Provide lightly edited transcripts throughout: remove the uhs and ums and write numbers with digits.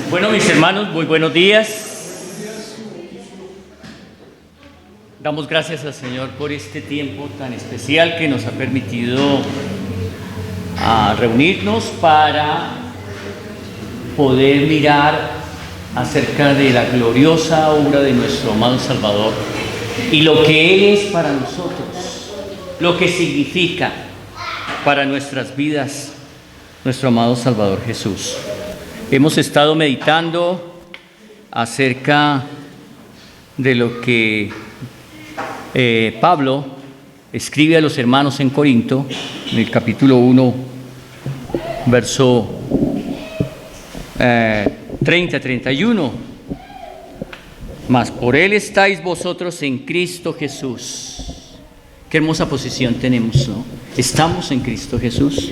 Bueno, mis hermanos, muy buenos días. Damos gracias al Señor por este tiempo tan especial que nos ha permitido reunirnos para poder mirar acerca de la gloriosa obra de nuestro amado Salvador y lo que Él es para nosotros, lo que significa para nuestras vidas nuestro amado Salvador Jesús. Hemos estado meditando acerca de lo que Pablo escribe a los hermanos en Corinto, en el capítulo 1, verso 30-31. Mas por Él estáis vosotros en Cristo Jesús. Qué hermosa posición tenemos, ¿no? Estamos en Cristo Jesús.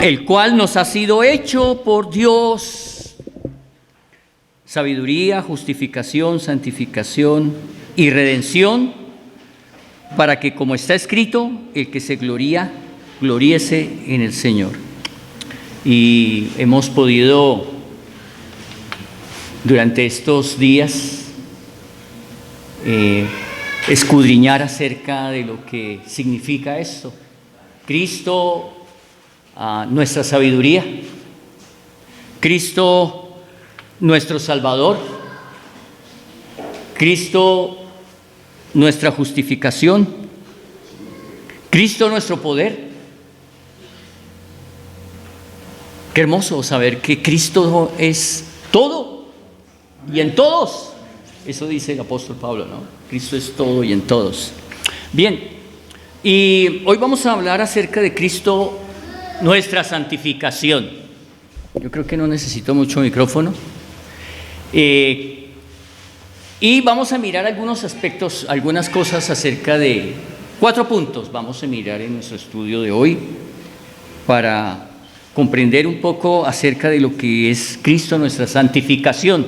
El cual nos ha sido hecho por Dios sabiduría, justificación, santificación y redención, para que, como está escrito, el que se gloría, gloríese en el Señor. Y hemos podido durante estos días escudriñar acerca de lo que significa esto. Cristo, nuestra sabiduría, Cristo nuestro Salvador, Cristo nuestra justificación, Cristo nuestro poder. Qué hermoso saber que Cristo es todo y en todos. Eso dice el apóstol Pablo, ¿no? Cristo es todo y en todos. Bien, y hoy vamos a hablar acerca de Cristo, nuestra santificación. Yo creo que no necesito mucho micrófono. Y vamos a mirar algunos aspectos, algunas cosas acerca de 4 puntos. Vamos a mirar en nuestro estudio de hoy para comprender un poco acerca de lo que es Cristo, nuestra santificación.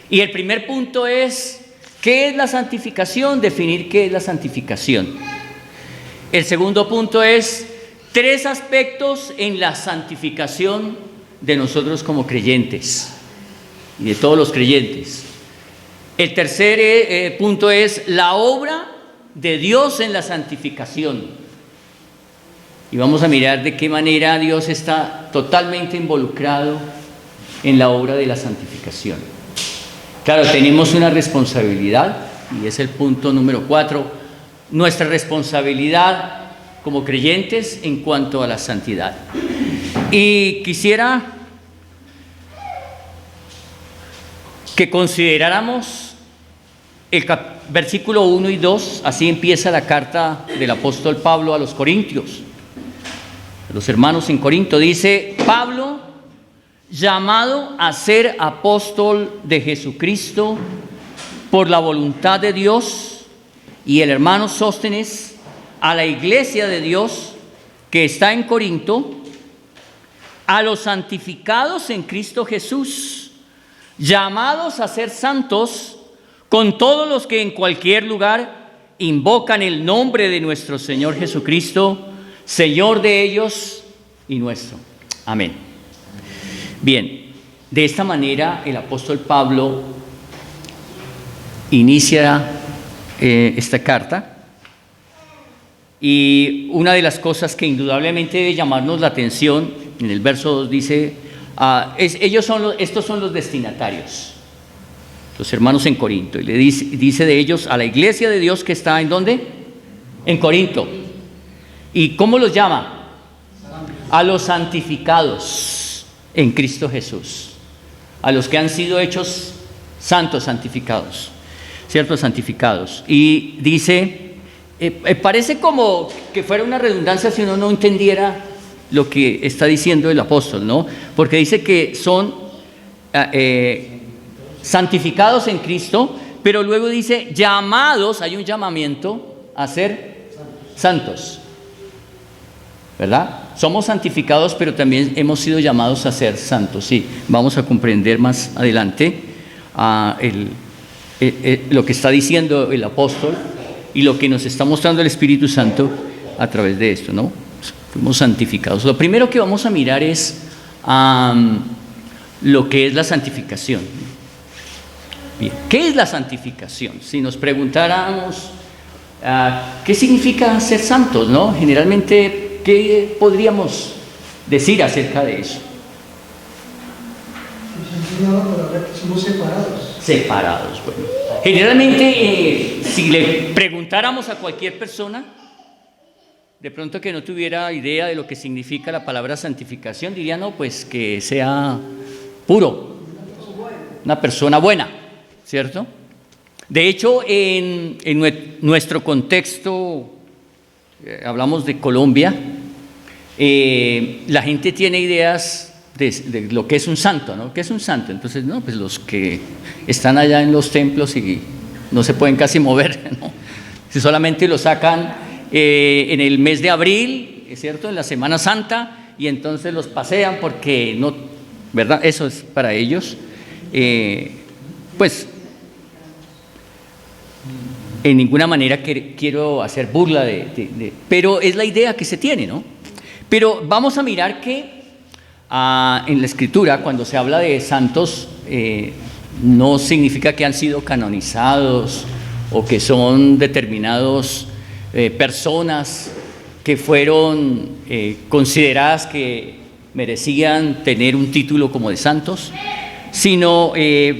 Y el primer punto es, ¿qué es la santificación? Definir qué es la santificación. El segundo punto es 3 aspectos en la santificación de nosotros como creyentes y de todos los creyentes. El tercer punto es la obra de Dios en la santificación. Y vamos a mirar de qué manera Dios está totalmente involucrado en la obra de la santificación. Claro, tenemos una responsabilidad, y es el punto número 4, nuestra responsabilidad como creyentes en cuanto a la santidad. Y quisiera que consideráramos el versículo 1 y 2, así empieza la carta del apóstol Pablo a los Corintios, a los hermanos en Corinto. Dice: Pablo, llamado a ser apóstol de Jesucristo por la voluntad de Dios, y el hermano Sóstenes, a la iglesia de Dios que está en Corinto, a los santificados en Cristo Jesús, llamados a ser santos, con todos los que en cualquier lugar invocan el nombre de nuestro Señor Jesucristo, Señor de ellos y nuestro. Amén. Bien, de esta manera el apóstol Pablo inicia esta carta, y una de las cosas que indudablemente debe llamarnos la atención, en el verso 2 dice, estos son los destinatarios, los hermanos en Corinto, y le dice de ellos a la iglesia de Dios que está ¿en dónde? En Corinto. ¿Y cómo los llama? A los santificados en Cristo Jesús, a los que han sido hechos santos, santificados, ¿cierto? Santificados. Y dice, parece como que fuera una redundancia si uno no entendiera lo que está diciendo el apóstol, ¿no? Porque dice que son santificados en Cristo, pero luego dice llamados, hay un llamamiento a ser santos, ¿verdad? Somos santificados, pero también hemos sido llamados a ser santos. Sí, vamos a comprender más adelante lo que está diciendo el apóstol y lo que nos está mostrando el Espíritu Santo a través de esto, ¿no? Fuimos santificados. Lo primero que vamos a mirar es lo que es la santificación. Bien, ¿qué es la santificación? Si nos preguntáramos qué significa ser santos, ¿no? Generalmente, ¿qué podríamos decir acerca de eso? Somos separados. Separados, bueno. Generalmente, si le preguntáramos a cualquier persona, de pronto que no tuviera idea de lo que significa la palabra santificación, diría, no, pues que sea puro, una persona buena, ¿cierto? De hecho, en nuestro contexto, hablamos de Colombia, la gente tiene ideas de lo que es un santo, ¿no? ¿Qué es un santo? Entonces, no, pues los que están allá en los templos y no se pueden casi mover, ¿no? Si solamente lo sacan en el mes de abril, ¿es cierto? En la Semana Santa, y entonces los pasean porque no, ¿verdad? Eso es para ellos. Pues, en ninguna manera quiero hacer burla pero es la idea que se tiene, ¿no? Pero vamos a mirar que en la Escritura, cuando se habla de santos, no significa que han sido canonizados o que son determinados personas que fueron consideradas que merecían tener un título como de santos, sino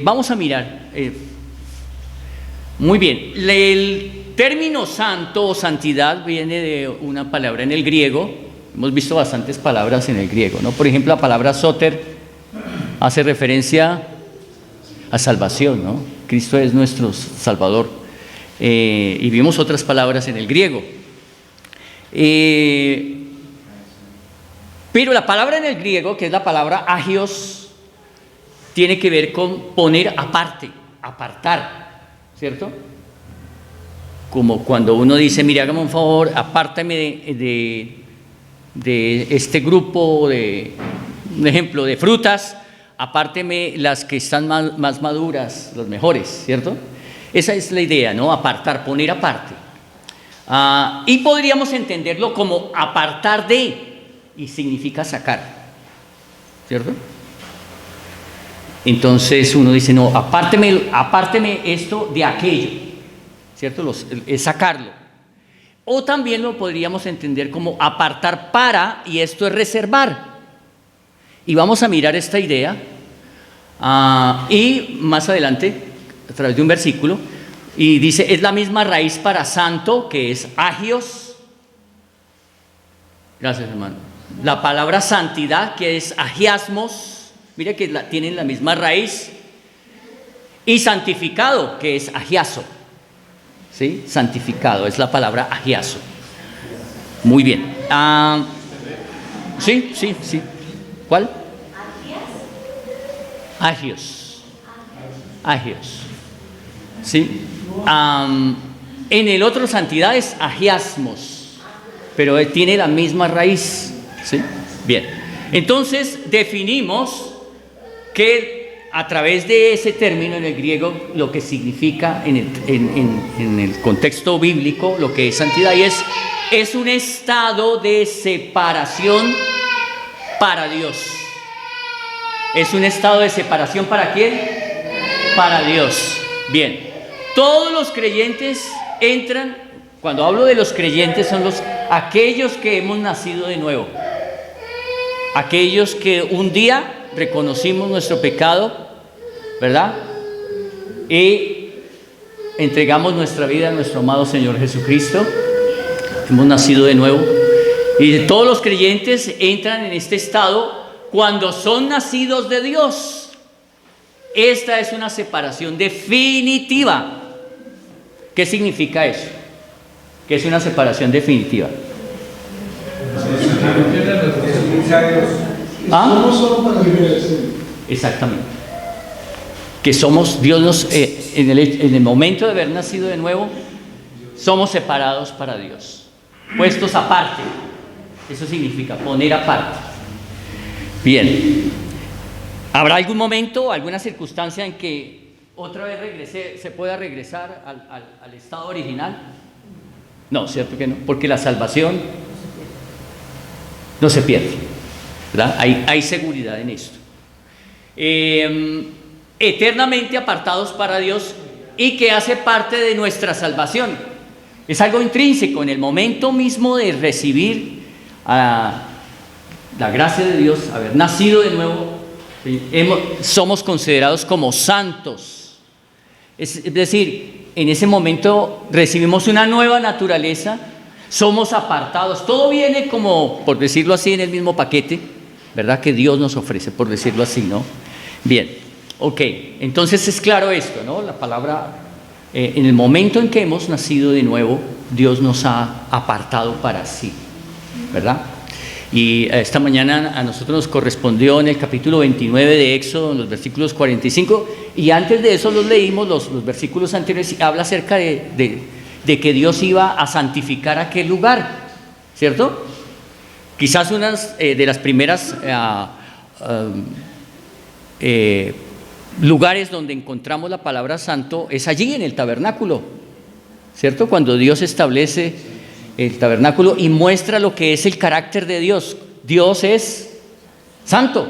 vamos a mirar. Muy bien, el término santo o santidad viene de una palabra en el griego. Hemos visto bastantes palabras en el griego, ¿no? Por ejemplo, la palabra soter hace referencia a salvación, ¿no? Cristo es nuestro Salvador. Y vimos otras palabras en el griego. Pero la palabra en el griego, que es la palabra agios, tiene que ver con poner aparte, apartar, ¿cierto? Como cuando uno dice, mire, hágame un favor, apártame de este grupo un ejemplo, de frutas, apárteme las que están más maduras, las mejores, ¿cierto? Esa es la idea, ¿no? Apartar, poner aparte. Y podríamos entenderlo como apartar de, y significa sacar, ¿cierto? Entonces uno dice, no, apárteme esto de aquello, ¿cierto? Es sacarlo. O también lo podríamos entender como apartar para, y esto es reservar. Y vamos a mirar esta idea, y más adelante, a través de un versículo, y dice, es la misma raíz para santo, que es agios. Gracias, hermano. La palabra santidad, que es agiasmos, mire que tienen la misma raíz. Y santificado, que es agiaso. ¿Sí? Santificado, es la palabra agiaso. Muy bien. Sí. ¿Cuál? Agios. ¿Sí? En el otro santidad es agiasmos, pero tiene la misma raíz. ¿Sí? Bien. Entonces definimos que a través de ese término en el griego, lo que significa en el contexto bíblico, lo que es santidad, y es un estado de separación para Dios. ¿Es un estado de separación para quién? Para Dios. Bien, todos los creyentes entran, cuando hablo de los creyentes, son aquellos que hemos nacido de nuevo, aquellos que un día reconocimos nuestro pecado, ¿verdad? Y entregamos nuestra vida a nuestro amado Señor Jesucristo. Hemos nacido de nuevo. Y todos los creyentes entran en este estado cuando son nacidos de Dios. Esta es una separación definitiva. ¿Qué significa eso? ¿Qué es una separación definitiva? Somos solo para vivir. Exactamente. Que somos, Dios nos, en el momento de haber nacido de nuevo, somos separados para Dios, puestos aparte. Eso significa poner aparte. Bien. ¿Habrá algún momento, alguna circunstancia en que otra vez se pueda regresar al estado original? No, cierto que no, porque la salvación no se pierde, ¿verdad? Hay seguridad en esto. eternamente apartados para Dios y que hace parte de nuestra salvación. Es algo intrínseco en el momento mismo de recibir la gracia de Dios, haber nacido de nuevo, somos considerados como santos. Es decir, en ese momento recibimos una nueva naturaleza, somos apartados, todo viene como, por decirlo así, en el mismo paquete, ¿verdad? Que Dios nos ofrece, por decirlo así, ¿no? Bien, ok, entonces es claro esto, ¿no? La palabra, en el momento en que hemos nacido de nuevo, Dios nos ha apartado para sí, ¿verdad? Y esta mañana a nosotros nos correspondió en el capítulo 29 de Éxodo, en los versículos 45, y antes de eso los leímos, los versículos anteriores, y habla acerca de que Dios iba a santificar aquel lugar, ¿cierto? Quizás una de las primeras lugares donde encontramos la palabra santo es allí en el tabernáculo, ¿cierto? Cuando Dios establece el tabernáculo y muestra lo que es el carácter de Dios. Dios es santo.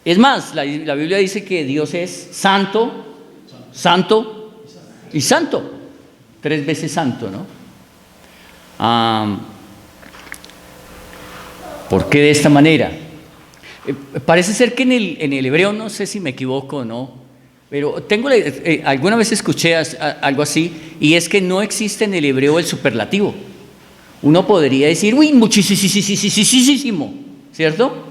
Es más, la Biblia dice que Dios es santo, santo y santo. 3 veces santo, ¿no? ¿Por qué de esta manera? Parece ser que en el hebreo, no sé si me equivoco o no, pero alguna vez escuché algo así, y es que no existe en el hebreo el superlativo. Uno podría decir, uy, muchísimo, ¿cierto?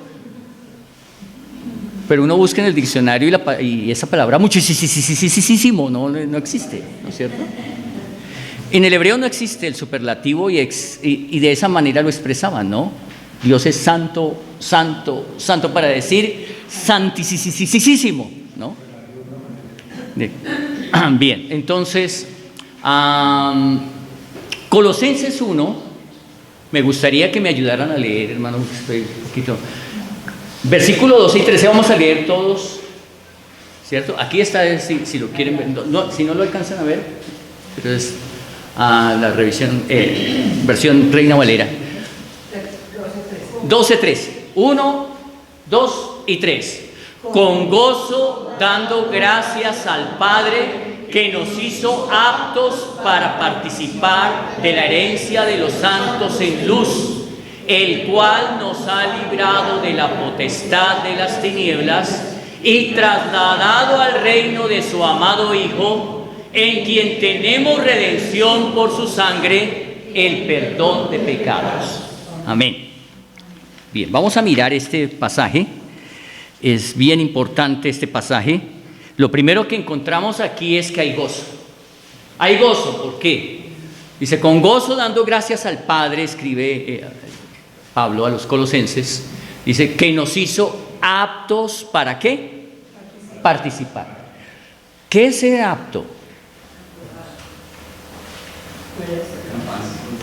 Pero uno busca en el diccionario y esa palabra muchísimo no existe, ¿no es cierto? En el hebreo no existe el superlativo y de esa manera lo expresaban, ¿no? Dios es santo, santo, santo, para decir santísimo, ¿no? Bien, entonces, Colosenses 1, me gustaría que me ayudaran a leer, hermano, estoy un poquito. Versículo 12 y 13, vamos a leer todos, ¿cierto? Aquí está, si lo quieren ver, si no lo alcanzan a ver, pero es la revisión, versión Reina Valera. 12:3, 1, 2 y 3. Con gozo, dando gracias al Padre que nos hizo aptos para participar de la herencia de los santos en luz, el cual nos ha librado de la potestad de las tinieblas y trasladado al reino de su amado Hijo, en quien tenemos redención por su sangre, el perdón de pecados. Amén. Bien, vamos a mirar este pasaje. Es bien importante este pasaje. Lo primero que encontramos aquí es que hay gozo. Hay gozo, ¿por qué? Dice, con gozo dando gracias al Padre, escribe Pablo a los colosenses, dice que nos hizo aptos, ¿para qué? Participar. ¿Qué es ser apto?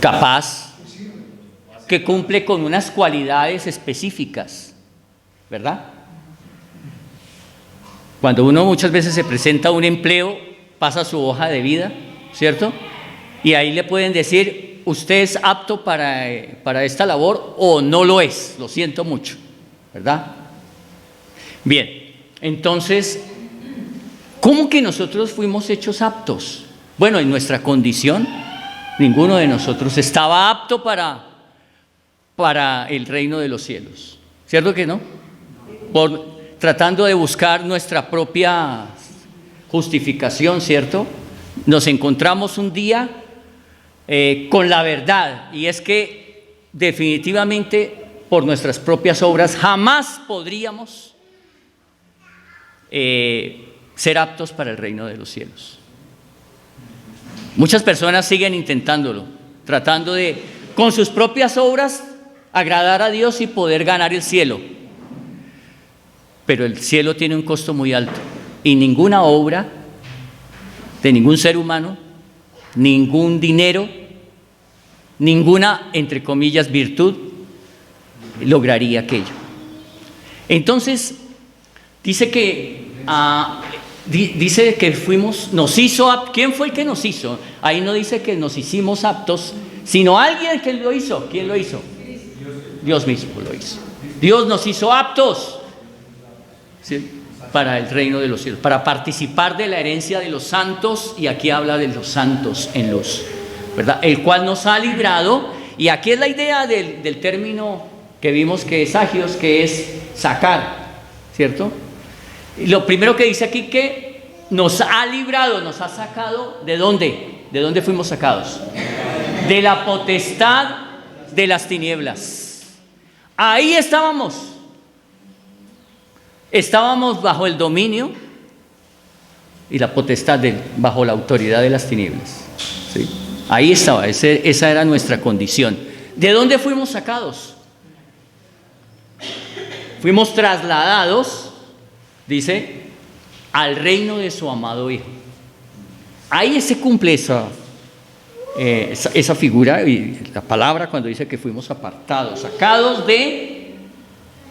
Capaz, que cumple con unas cualidades específicas, ¿verdad? Cuando uno muchas veces se presenta a un empleo, pasa su hoja de vida, ¿cierto? Y ahí le pueden decir, usted es apto para esta labor o no lo es, lo siento mucho, ¿verdad? Bien, entonces, ¿cómo que nosotros fuimos hechos aptos? Bueno, en nuestra condición, ninguno de nosotros estaba apto para el reino de los cielos, ¿cierto que no? Tratando de buscar nuestra propia justificación, ¿cierto? Nos encontramos un día con la verdad, y es que definitivamente por nuestras propias obras jamás podríamos ser aptos para el reino de los cielos. Muchas personas siguen intentándolo, tratando de, con sus propias obras, agradar a Dios y poder ganar el cielo. Pero el cielo tiene un costo muy alto y ninguna obra de ningún ser humano, ningún dinero, ninguna, entre comillas, virtud lograría aquello. Entonces, dice que nos hizo aptos. ¿Quién fue el que nos hizo? Ahí no dice que nos hicimos aptos, sino alguien que lo hizo. ¿Quién lo hizo? Dios mismo lo hizo. Dios nos hizo aptos. ¿sí? Para el reino de los cielos, para participar de la herencia de los santos, y aquí habla de los santos en luz, ¿verdad? El cual nos ha librado, y aquí es la idea del término que vimos que es agios, que es sacar, ¿cierto? Y lo primero que dice aquí que nos ha librado, nos ha sacado, ¿de dónde? ¿De dónde fuimos sacados? De la potestad de las tinieblas. Ahí estábamos. Estábamos bajo el dominio y la potestad bajo la autoridad de las tinieblas. ¿Sí? Ahí estaba, esa era nuestra condición. ¿De dónde fuimos sacados? Fuimos trasladados, dice, al reino de su amado Hijo. Ahí se cumple esa figura y la palabra cuando dice que fuimos apartados, sacados de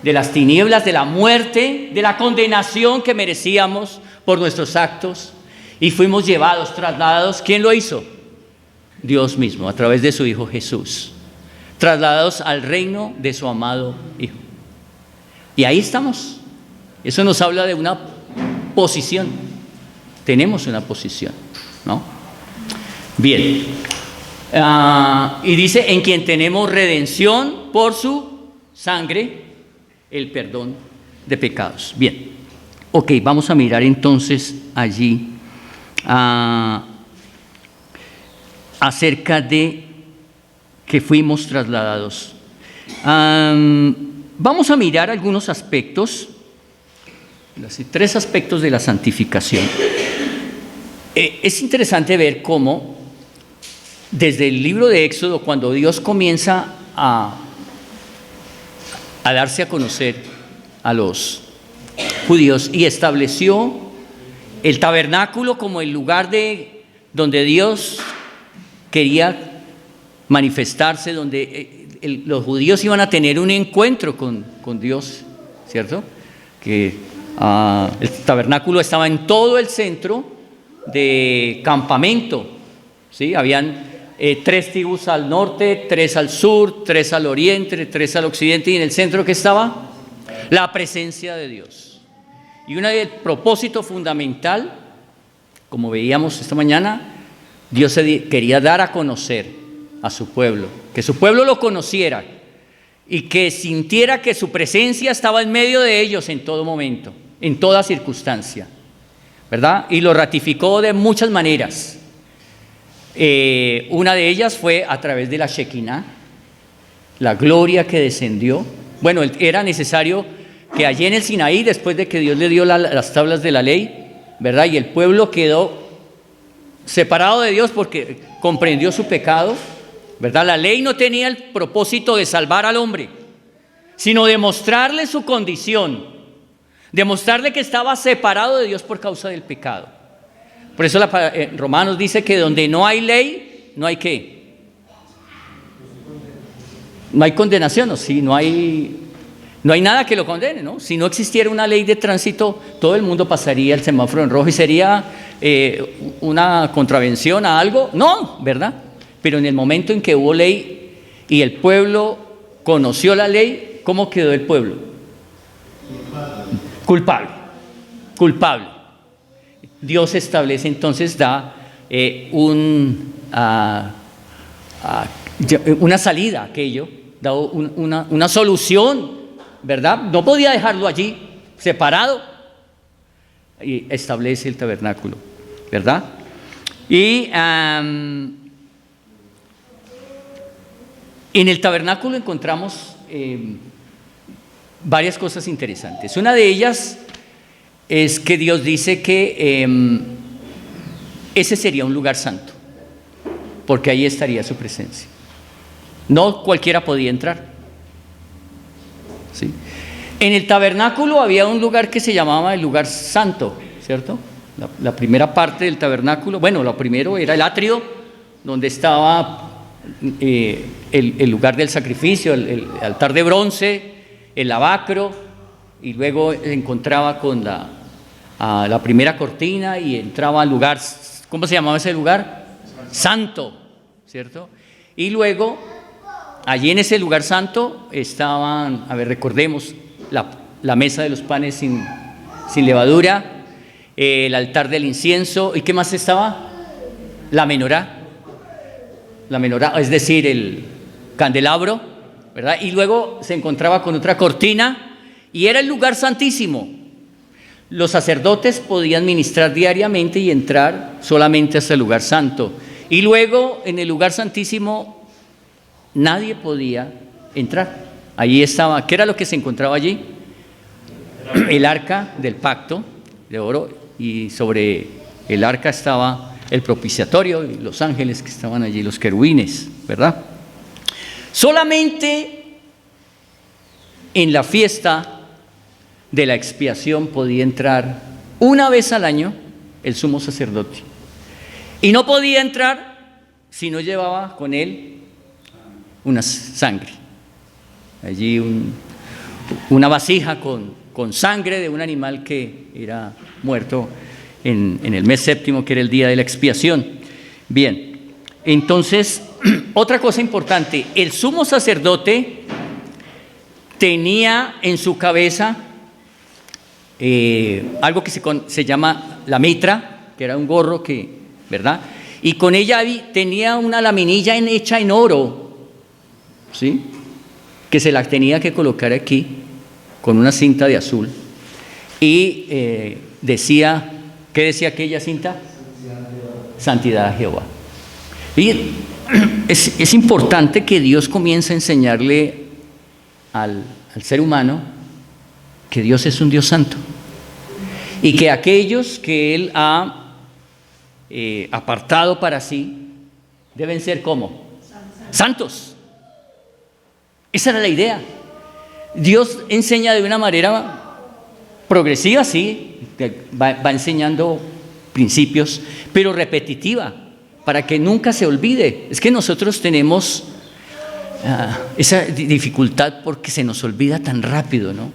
las tinieblas, de la muerte, de la condenación que merecíamos por nuestros actos, y fuimos llevados, trasladados. ¿Quién lo hizo? Dios mismo, a través de su Hijo Jesús, trasladados al reino de su amado Hijo. Y ahí estamos. Eso nos habla de una posición. Tenemos una posición, ¿no? Bien. Y dice, en quien tenemos redención por su sangre, el perdón de pecados. Bien. Ok, vamos a mirar entonces allí acerca de que fuimos trasladados. Vamos a mirar algunos aspectos, 3 aspectos de la santificación. Es interesante ver cómo desde el libro de Éxodo, cuando Dios comienza a darse a conocer a los judíos y estableció el tabernáculo como el lugar donde Dios quería manifestarse, donde los judíos iban a tener un encuentro con Dios, ¿cierto? Que el tabernáculo estaba en todo el centro de campamento, ¿sí? Habían 3 tribus al norte, 3 al sur, 3 al oriente, 3 al occidente, y en el centro, ¿qué estaba? La presencia de Dios. Y el propósito fundamental, como veíamos esta mañana, Dios quería dar a conocer a su pueblo, que su pueblo lo conociera y que sintiera que su presencia estaba en medio de ellos en todo momento, en toda circunstancia, ¿verdad? Y lo ratificó de muchas maneras. Una de ellas fue a través de la Shekinah, la gloria que descendió. Bueno, era necesario que allí en el Sinaí, después de que Dios le dio las tablas de la ley, ¿verdad? Y el pueblo quedó separado de Dios porque comprendió su pecado, ¿verdad? La ley no tenía el propósito de salvar al hombre, sino de mostrarle su condición, demostrarle que estaba separado de Dios por causa del pecado. Por eso Romanos dice que donde no hay ley, no hay ¿qué? No hay condenación, ¿no? Sí, no hay nada que lo condene, ¿no? Si no existiera una ley de tránsito, todo el mundo pasaría el semáforo en rojo y sería una contravención a algo. No, ¿verdad? Pero en el momento en que hubo ley y el pueblo conoció la ley, ¿cómo quedó el pueblo? Culpable. Dios establece entonces, da una salida a aquello, da una solución, ¿verdad? No podía dejarlo allí separado y establece el tabernáculo, ¿verdad? Y en el tabernáculo encontramos varias cosas interesantes. Una de ellas es que Dios dice que ese sería un lugar santo, porque ahí estaría su presencia. No cualquiera podía entrar, ¿sí? En el tabernáculo había un lugar que se llamaba el lugar santo, ¿cierto? La primera parte del tabernáculo, bueno, lo primero era el atrio, donde estaba el lugar del sacrificio, el altar de bronce, el lavacro, y luego se encontraba con la primera cortina y entraba al lugar, ¿cómo se llamaba ese lugar? Santo, ¿cierto? Y luego, allí en ese lugar santo estaban, recordemos, la mesa de los panes sin levadura, el altar del incienso. ¿Y qué más estaba? La menorá, es decir, el candelabro, ¿verdad? Y luego se encontraba con otra cortina y era el lugar santísimo. Los sacerdotes podían ministrar diariamente y entrar solamente hasta el lugar santo. Y luego en el lugar santísimo nadie podía entrar. Allí estaba, ¿qué era lo que se encontraba allí? El arca del pacto de oro, y sobre el arca estaba el propiciatorio y los ángeles que estaban allí, los querubines, ¿verdad? Solamente en la fiesta de la expiación podía entrar una vez al año el sumo sacerdote. Y no podía entrar si no llevaba con él una sangre. Allí una vasija con sangre de un animal que era muerto en el mes séptimo, que era el día de la expiación. Bien, entonces, otra cosa importante, el sumo sacerdote tenía en su cabeza algo que se llama la mitra, que era un gorro ¿verdad? Y con ella tenía una laminilla hecha en oro, ¿sí? Que se la tenía que colocar aquí con una cinta de azul. Y decía, ¿qué decía aquella cinta? Santidad a Jehová. Y es importante que Dios comience a enseñarle al ser humano que Dios es un Dios santo y que aquellos que Él ha apartado para sí deben ser ¿cómo? Santos. Esa era la idea. Dios enseña de una manera progresiva, sí, va enseñando principios, pero repetitiva, para que nunca se olvide. Es que nosotros tenemos esa dificultad porque se nos olvida tan rápido, ¿no?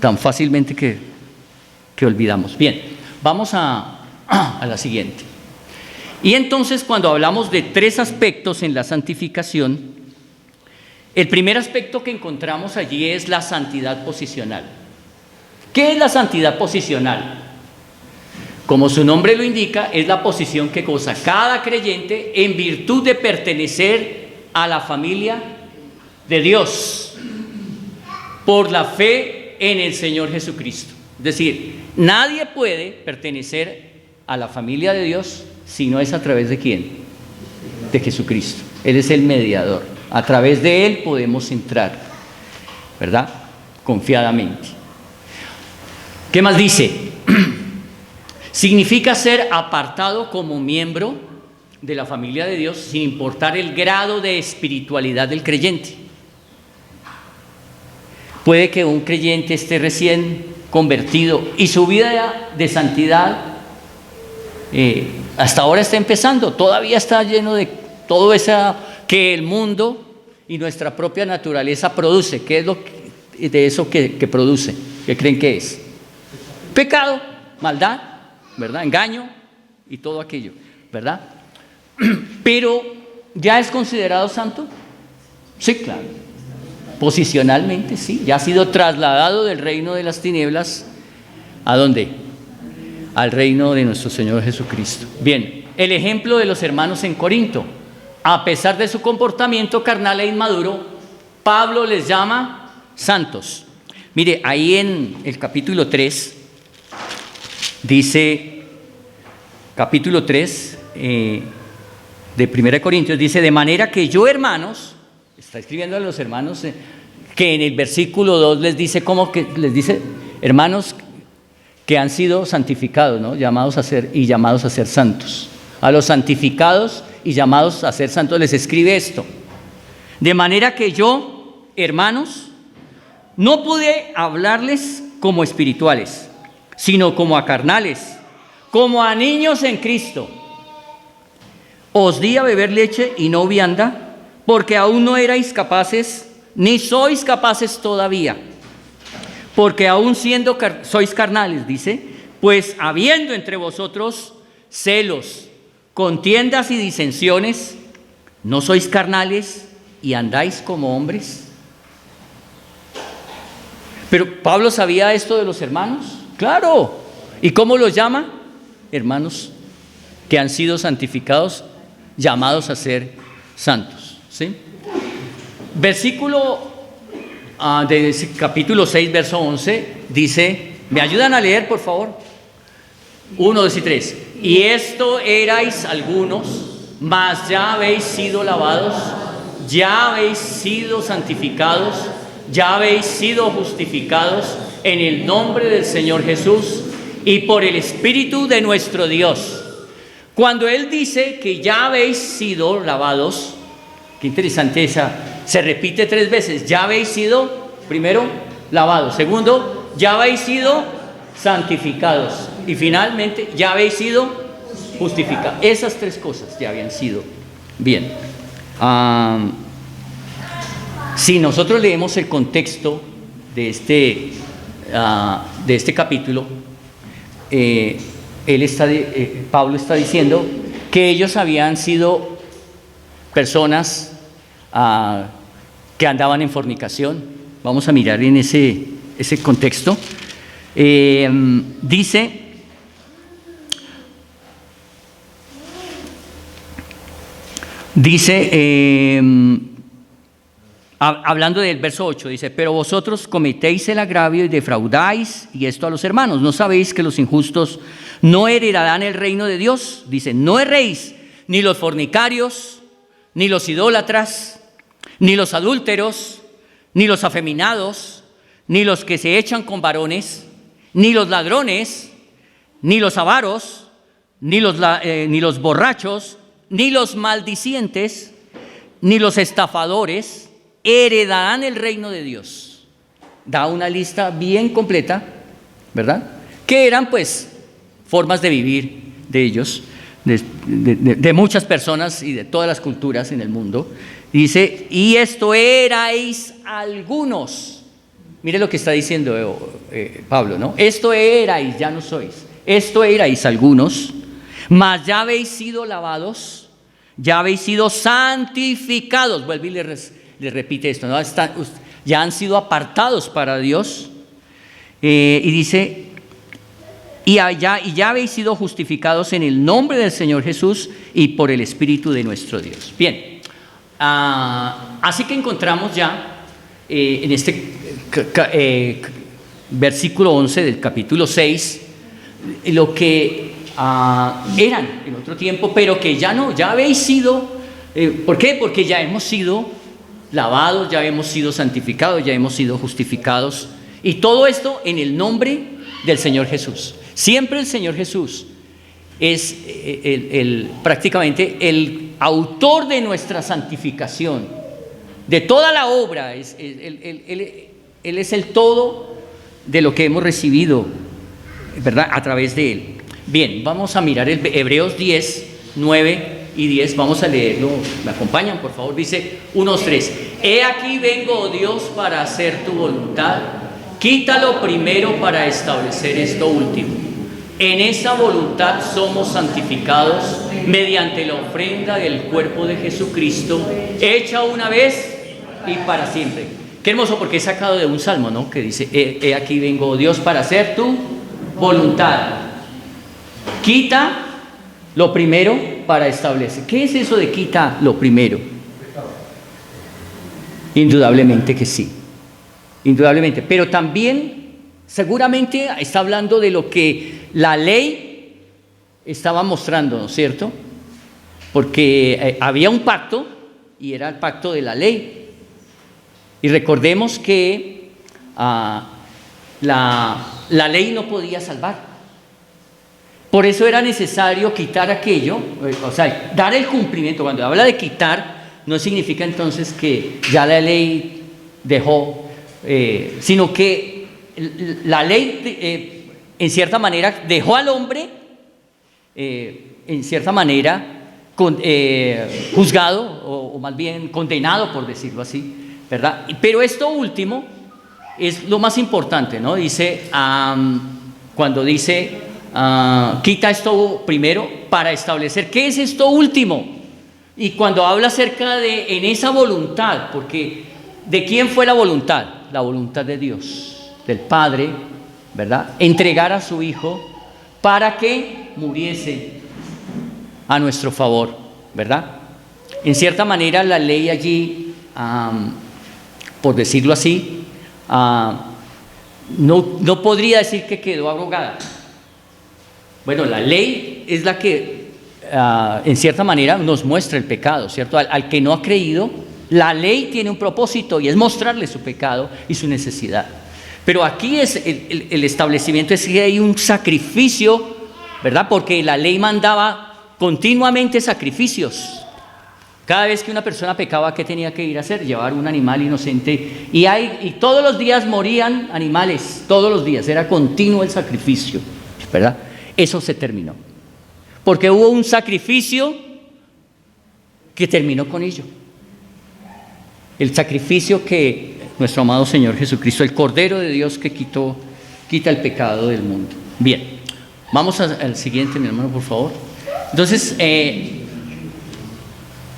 Tan fácilmente que olvidamos. Bien, vamos a la siguiente. Y entonces, cuando hablamos de 3 aspectos en la santificación, el primer aspecto que encontramos allí es la santidad posicional. ¿Qué es la santidad posicional? Como su nombre lo indica, es la posición que goza cada creyente en virtud de pertenecer a la familia de Dios por la fe en el Señor Jesucristo. Es decir, nadie puede pertenecer a la familia de Dios si no es a través de ¿quién? De Jesucristo. Él es el mediador. A través de Él podemos entrar, ¿verdad? Confiadamente. ¿Qué más dice? Significa ser apartado como miembro de la familia de Dios sin importar el grado de espiritualidad del creyente. Puede que un creyente esté recién convertido y su vida de santidad hasta ahora está empezando, todavía está lleno de todo eso que el mundo y nuestra propia naturaleza produce. ¿Qué es de eso que produce? ¿Qué creen que es? Pecado, maldad, ¿verdad? Engaño y todo aquello, ¿verdad? Pero, ¿ya es considerado santo? Sí, claro. Posicionalmente, sí. Ya ha sido trasladado del reino de las tinieblas. ¿A dónde? Al reino de nuestro Señor Jesucristo. Bien, el ejemplo de los hermanos en Corinto. A pesar de su comportamiento carnal e inmaduro, Pablo les llama santos. Mire, ahí en el capítulo 3, dice, capítulo 3 de 1 Corintios, dice, de manera que yo, hermanos, está escribiendo a los hermanos, que en el versículo 2 les dice, ¿cómo que les dice? Hermanos que han sido santificados, ¿no? Llamados a ser santos. A los santificados y llamados a ser santos les escribe esto. De manera que yo, hermanos, no pude hablarles como espirituales, sino como a carnales, como a niños en Cristo. Os di a beber leche y no vianda, porque aún no erais capaces, ni sois capaces todavía, porque aún siendo sois carnales, dice, pues habiendo entre vosotros celos, contiendas y disensiones, ¿no sois carnales y andáis como hombres? Pero Pablo sabía esto de los hermanos. Claro. ¿Y cómo los llama? Hermanos que han sido santificados, llamados a ser santos. ¿Sí? Versículo de capítulo 6, verso 11, dice, ¿me ayudan a leer, por favor? 1, 2 y 3. Y esto erais algunos, mas ya habéis sido lavados, ya habéis sido santificados, ya habéis sido justificados en el nombre del Señor Jesús y por el Espíritu de nuestro Dios. Cuando Él dice que ya habéis sido lavados, qué interesante se repite 3 veces, ya habéis sido, primero, lavados, segundo, ya habéis sido santificados y finalmente, ya habéis sido justificados. Esas 3 cosas ya habían sido. Bien. Si nosotros leemos el contexto de este capítulo, Pablo está diciendo que ellos habían sido personas que andaban en fornicación. Vamos a mirar en ese contexto. Dice, hablando del verso 8, dice, pero vosotros cometéis el agravio y defraudáis, y esto a los hermanos. ¿No sabéis que los injustos no heredarán el reino de Dios? Dice, no erréis, ni los fornicarios, ni los idólatras, ni los adúlteros, ni los afeminados, ni los que se echan con varones, ni los ladrones, ni los avaros, ni los borrachos, ni los maldicientes, ni los estafadores heredarán el reino de Dios. Da una lista bien completa, ¿verdad? Que eran pues formas de vivir de ellos, de muchas personas y de todas las culturas en el mundo. Dice, y esto erais algunos. Mire lo que está diciendo Pablo, ¿no? Esto erais, ya no sois. Esto erais algunos, mas ya habéis sido lavados, ya habéis sido santificados. Vuelve y le repite esto, ¿no? Ya han sido apartados para Dios. Y dice, y ya habéis sido justificados en el nombre del Señor Jesús y por el Espíritu de nuestro Dios. Bien, así que encontramos ya en este versículo 11 del capítulo 6 lo que eran en otro tiempo, pero que ya no, ya habéis sido. ¿Por qué? Porque ya hemos sido lavados, ya hemos sido santificados, ya hemos sido justificados, y todo esto en el nombre del Señor Jesús. Siempre el Señor Jesús es prácticamente el autor de nuestra santificación, de toda la obra. Él es el todo de lo que hemos recibido, ¿verdad? A través de Él. Bien, vamos a mirar Hebreos 10, 9 y 10, vamos a leerlo. ¿Me acompañan, por favor? Dice 1, 3. He aquí vengo, oh Dios, para hacer tu voluntad. Quítalo primero para establecer esto último. En esa voluntad somos santificados mediante la ofrenda del cuerpo de Jesucristo, hecha una vez y para siempre. Qué hermoso, porque he sacado de un salmo, ¿no? Que dice, he aquí vengo, oh Dios, para hacer tu voluntad. Quita lo primero para establecer. ¿Qué es eso de quita lo primero? Indudablemente que sí. Indudablemente. Pero también seguramente está hablando de lo que la ley estaba mostrando, ¿no es cierto? Porque había un pacto y era el pacto de la ley. Y recordemos que la ley no podía salvar. Por eso era necesario quitar aquello, o sea, dar el cumplimiento. Cuando habla de quitar, no significa entonces que ya la ley dejó, sino que la ley, en cierta manera, dejó al hombre, en cierta manera, juzgado, o más bien condenado, por decirlo así, ¿verdad? Pero esto último es lo más importante, ¿no? Dice, cuando dice, quita esto primero para establecer. ¿Qué es esto último? Y cuando habla acerca de en esa voluntad, porque ¿de quién fue la voluntad? La voluntad de Dios, del Padre, ¿verdad? Entregar a su Hijo para que muriese a nuestro favor, ¿verdad? En cierta manera la ley allí, por decirlo así, no podría decir que quedó abrogada. Bueno, la ley es la que en cierta manera nos muestra el pecado, ¿cierto? Al que no ha creído, la ley tiene un propósito y es mostrarle su pecado y su necesidad. Pero aquí es el establecimiento es que hay un sacrificio, ¿verdad? Porque la ley mandaba continuamente sacrificios. Cada vez que una persona pecaba, ¿qué tenía que ir a hacer? Llevar un animal inocente. Y todos los días morían animales, todos los días, era continuo el sacrificio, ¿verdad? Eso se terminó. Porque hubo un sacrificio que terminó con ello. El sacrificio que nuestro amado Señor Jesucristo, el Cordero de Dios que quita el pecado del mundo. Bien, vamos al siguiente, mi hermano, por favor. Entonces,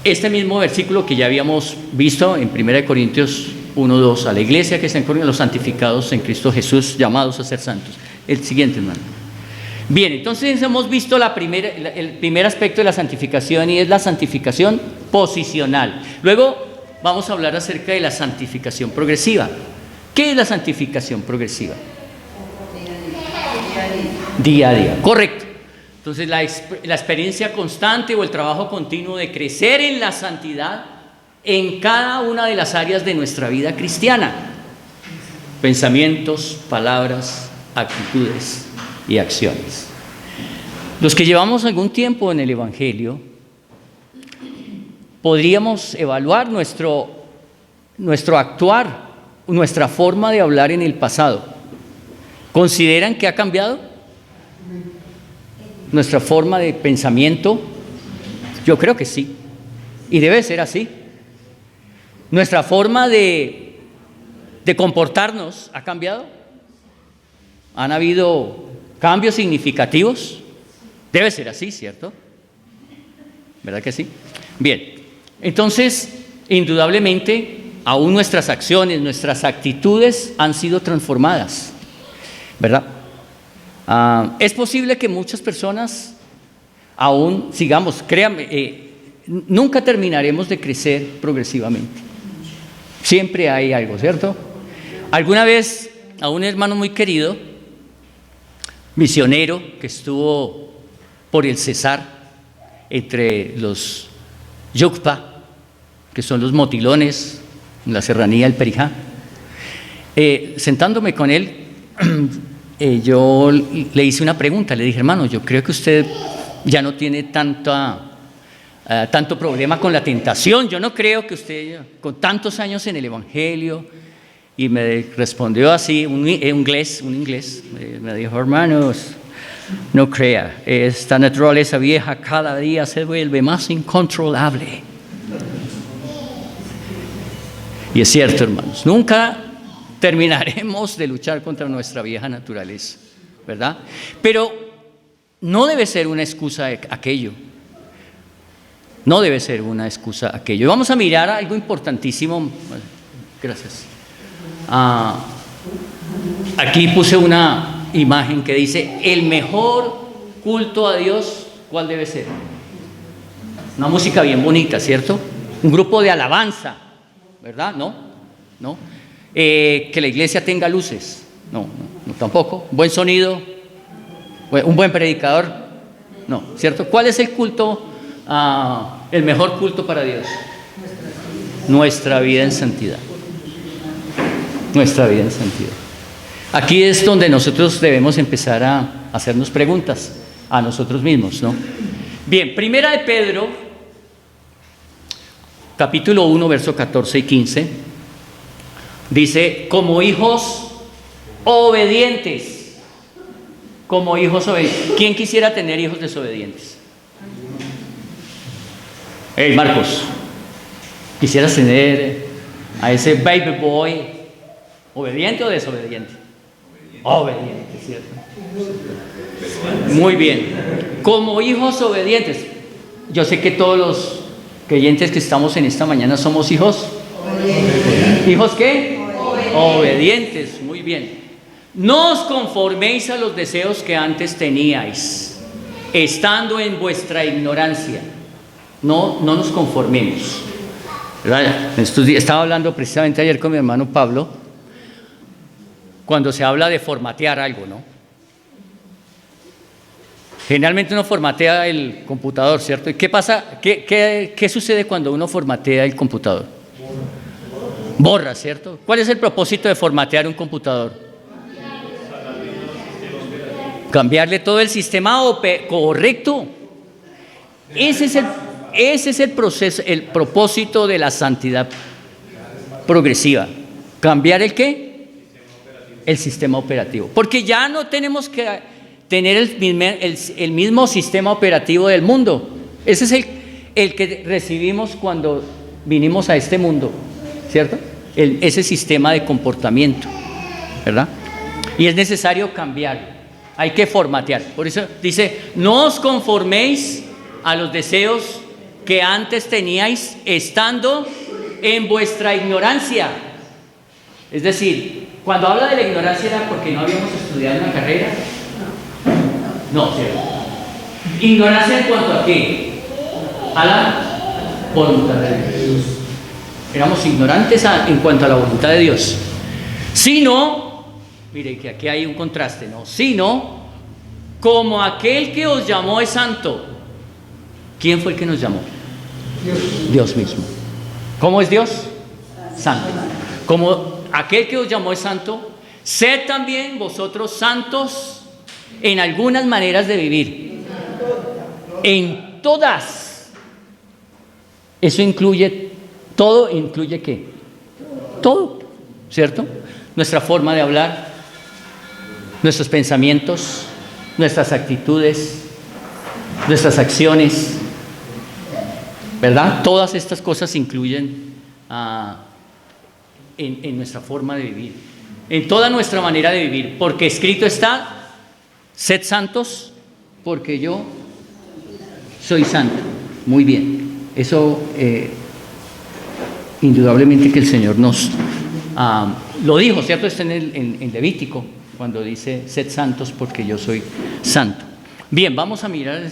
este mismo versículo que ya habíamos visto en 1 Corintios 1:2, a la iglesia que está en Corinto, los santificados en Cristo Jesús, llamados a ser santos. El siguiente, hermano. Bien, entonces hemos visto el primer aspecto de la santificación, y es la santificación posicional. Luego vamos a hablar acerca de la santificación progresiva. ¿Qué es la santificación progresiva? Día a día, correcto. Entonces la experiencia constante o el trabajo continuo de crecer en la santidad en cada una de las áreas de nuestra vida cristiana. Pensamientos, palabras, actitudes y acciones. Los que llevamos algún tiempo en el Evangelio, podríamos evaluar nuestro actuar, nuestra forma de hablar en el pasado. ¿Consideran que ha cambiado nuestra forma de pensamiento? Yo creo que sí, y debe ser así. ¿Nuestra forma de comportarnos ha cambiado? ¿Han habido cambios significativos? Debe ser así, ¿cierto? ¿Verdad que sí? Bien, entonces, indudablemente, aún nuestras acciones, nuestras actitudes han sido transformadas, ¿verdad? Es posible que muchas personas aún sigamos, créanme, nunca terminaremos de crecer progresivamente. Siempre hay algo, ¿cierto? Alguna vez a un hermano muy querido, misionero, que estuvo por el Cesar, entre los Yucpa, que son los motilones, en la serranía del Perijá, sentándome con él, yo le hice una pregunta, le dije: hermano, yo creo que usted ya no tiene tanto problema con la tentación, yo no creo que usted, con tantos años en el Evangelio. Y me respondió así, un inglés, me dijo: hermanos, no crea, esta naturaleza vieja cada día se vuelve más incontrolable. Y es cierto, hermanos, nunca terminaremos de luchar contra nuestra vieja naturaleza, ¿verdad? Pero no debe ser una excusa aquello. No debe ser una excusa aquello. Vamos a mirar algo importantísimo. Gracias. Aquí puse una imagen que dice: el mejor culto a Dios, ¿cuál debe ser? Una música bien bonita, ¿cierto? Un grupo de alabanza, ¿verdad? ¿No? Que la iglesia tenga luces, no, tampoco. Buen sonido, un buen predicador, no, ¿cierto? ¿Cuál es el culto, el mejor culto para Dios? Nuestra vida en santidad. Nuestra vida en santidad. Aquí es donde nosotros debemos empezar a hacernos preguntas a nosotros mismos, ¿no? Bien, Primera de Pedro, capítulo 1, verso 14 y 15, dice: como hijos obedientes. Como hijos obedientes. ¿Quién quisiera tener hijos desobedientes? Hey, Marcos, ¿quisieras tener a ese baby boy obediente o desobediente? Obediente, ¿cierto? Muy bien. Como hijos obedientes. Yo sé que todos los creyentes que estamos en esta mañana somos hijos. ¿Hijos qué? Obedientes. Muy bien. no os conforméis a los deseos que antes teníais, estando en vuestra ignorancia. No nos conformemos. ¿Verdad? Estaba hablando precisamente ayer con mi hermano Pablo, cuando se habla de formatear algo, ¿no? Generalmente uno formatea el computador, ¿cierto? ¿Y qué pasa? ¿Qué sucede cuando uno formatea el computador? Borra, ¿cierto? ¿Cuál es el propósito de formatear un computador? Cambiarle todo el sistema correcto. Ese es el proceso, el propósito de la santidad progresiva. ¿Cambiar el qué? El sistema operativo. Porque ya no tenemos que tener el mismo sistema operativo del mundo. Ese es el que recibimos cuando vinimos a este mundo, ¿cierto? Ese sistema de comportamiento, ¿verdad? Y es necesario cambiar. Hay que formatear. Por eso dice, no os conforméis a los deseos que antes teníais estando en vuestra ignorancia. Es decir, cuando habla de la ignorancia era porque no habíamos estudiado una carrera. No, ¿cierto? Ignorancia en cuanto a qué? A la voluntad de Dios. Éramos ignorantes en cuanto a la voluntad de Dios. Sino, mire que aquí hay un contraste, ¿no? Sino, como aquel que os llamó es santo. ¿Quién fue el que nos llamó? Dios mismo. ¿Cómo es Dios? Santo. Como aquel que os llamó es santo, sed también vosotros santos en algunas maneras de vivir. En todas. Eso incluye, todo incluye ¿qué? Todo, ¿cierto? Nuestra forma de hablar, nuestros pensamientos, nuestras actitudes, nuestras acciones, ¿verdad? Todas estas cosas incluyen en nuestra forma de vivir, en toda nuestra manera de vivir, porque escrito está, sed santos, porque yo soy santo. Muy bien, eso indudablemente que el Señor nos lo dijo, ¿cierto? Está en Levítico, cuando dice, sed santos porque yo soy santo. Bien, vamos a mirar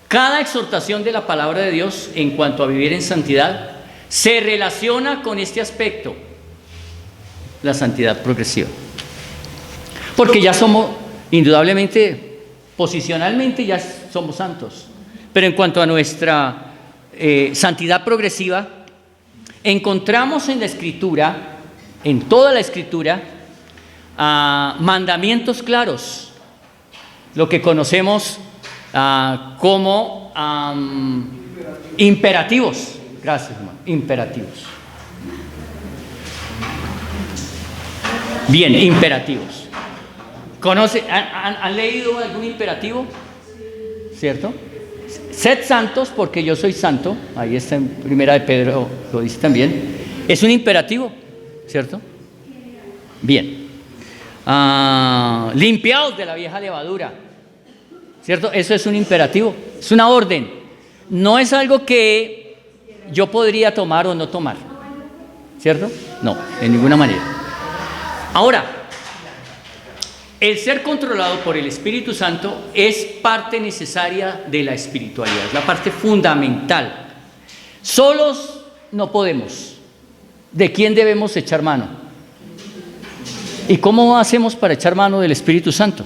cada exhortación de la palabra de Dios en cuanto a vivir en santidad se relaciona con este aspecto, la santidad progresiva. Porque ya somos, indudablemente, posicionalmente ya somos santos. Pero en cuanto a nuestra santidad progresiva, encontramos en la Escritura, en toda la Escritura, mandamientos claros, lo que conocemos como imperativos. Gracias, hermano. Imperativos. Bien, imperativos. ¿Han leído algún imperativo? ¿Cierto? Sed santos porque yo soy santo. Ahí está en Primera de Pedro, lo dice también. Es un imperativo, ¿cierto? Bien. Limpiaos de la vieja levadura, ¿cierto? Eso es un imperativo, es una orden. No es algo que yo podría tomar o no tomar, ¿cierto? No, de ninguna manera. Ahora, el ser controlado por el Espíritu Santo es parte necesaria de la espiritualidad, es la parte fundamental. Solos no podemos. ¿De quién debemos echar mano? ¿Y cómo hacemos para echar mano del Espíritu Santo?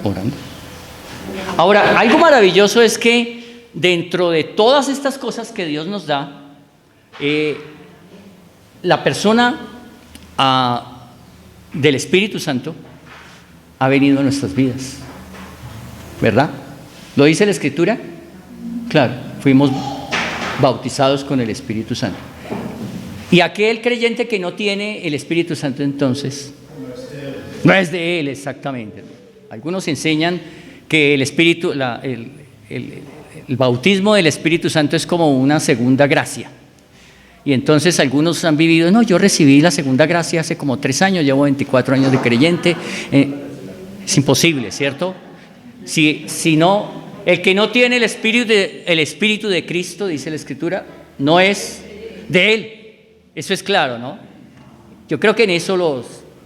Orando. Ahora, algo maravilloso es que dentro de todas estas cosas que Dios nos da, la persona del Espíritu Santo ha venido a nuestras vidas, ¿verdad? ¿Lo dice la Escritura? Claro, fuimos bautizados con el Espíritu Santo. Y aquel creyente que no tiene el Espíritu Santo, entonces, no es de él, exactamente. Algunos enseñan que el Espíritu, el bautismo del Espíritu Santo es como una segunda gracia. Y entonces algunos han vivido, no, yo recibí la segunda gracia hace como 3 años, llevo 24 años de creyente. Es imposible, ¿cierto? Si no, el que no tiene el Espíritu de Cristo, dice la Escritura, no es de Él. Eso es claro, ¿no? Yo creo que en eso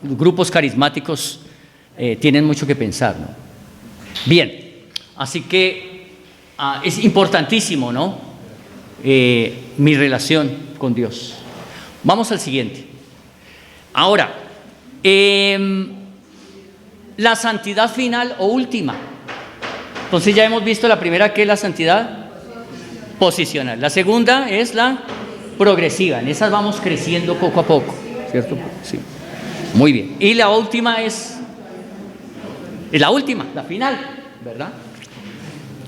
grupos carismáticos tienen mucho que pensar, ¿no? Bien, así que es importantísimo, ¿no? Mi relación con Dios. Vamos al siguiente. Ahora, la santidad final o última. Entonces ya hemos visto la primera, que es la santidad posicional. La segunda es la progresiva. En esas vamos creciendo poco a poco, ¿cierto? Sí. Muy bien. Y la última es la última, la final, ¿verdad?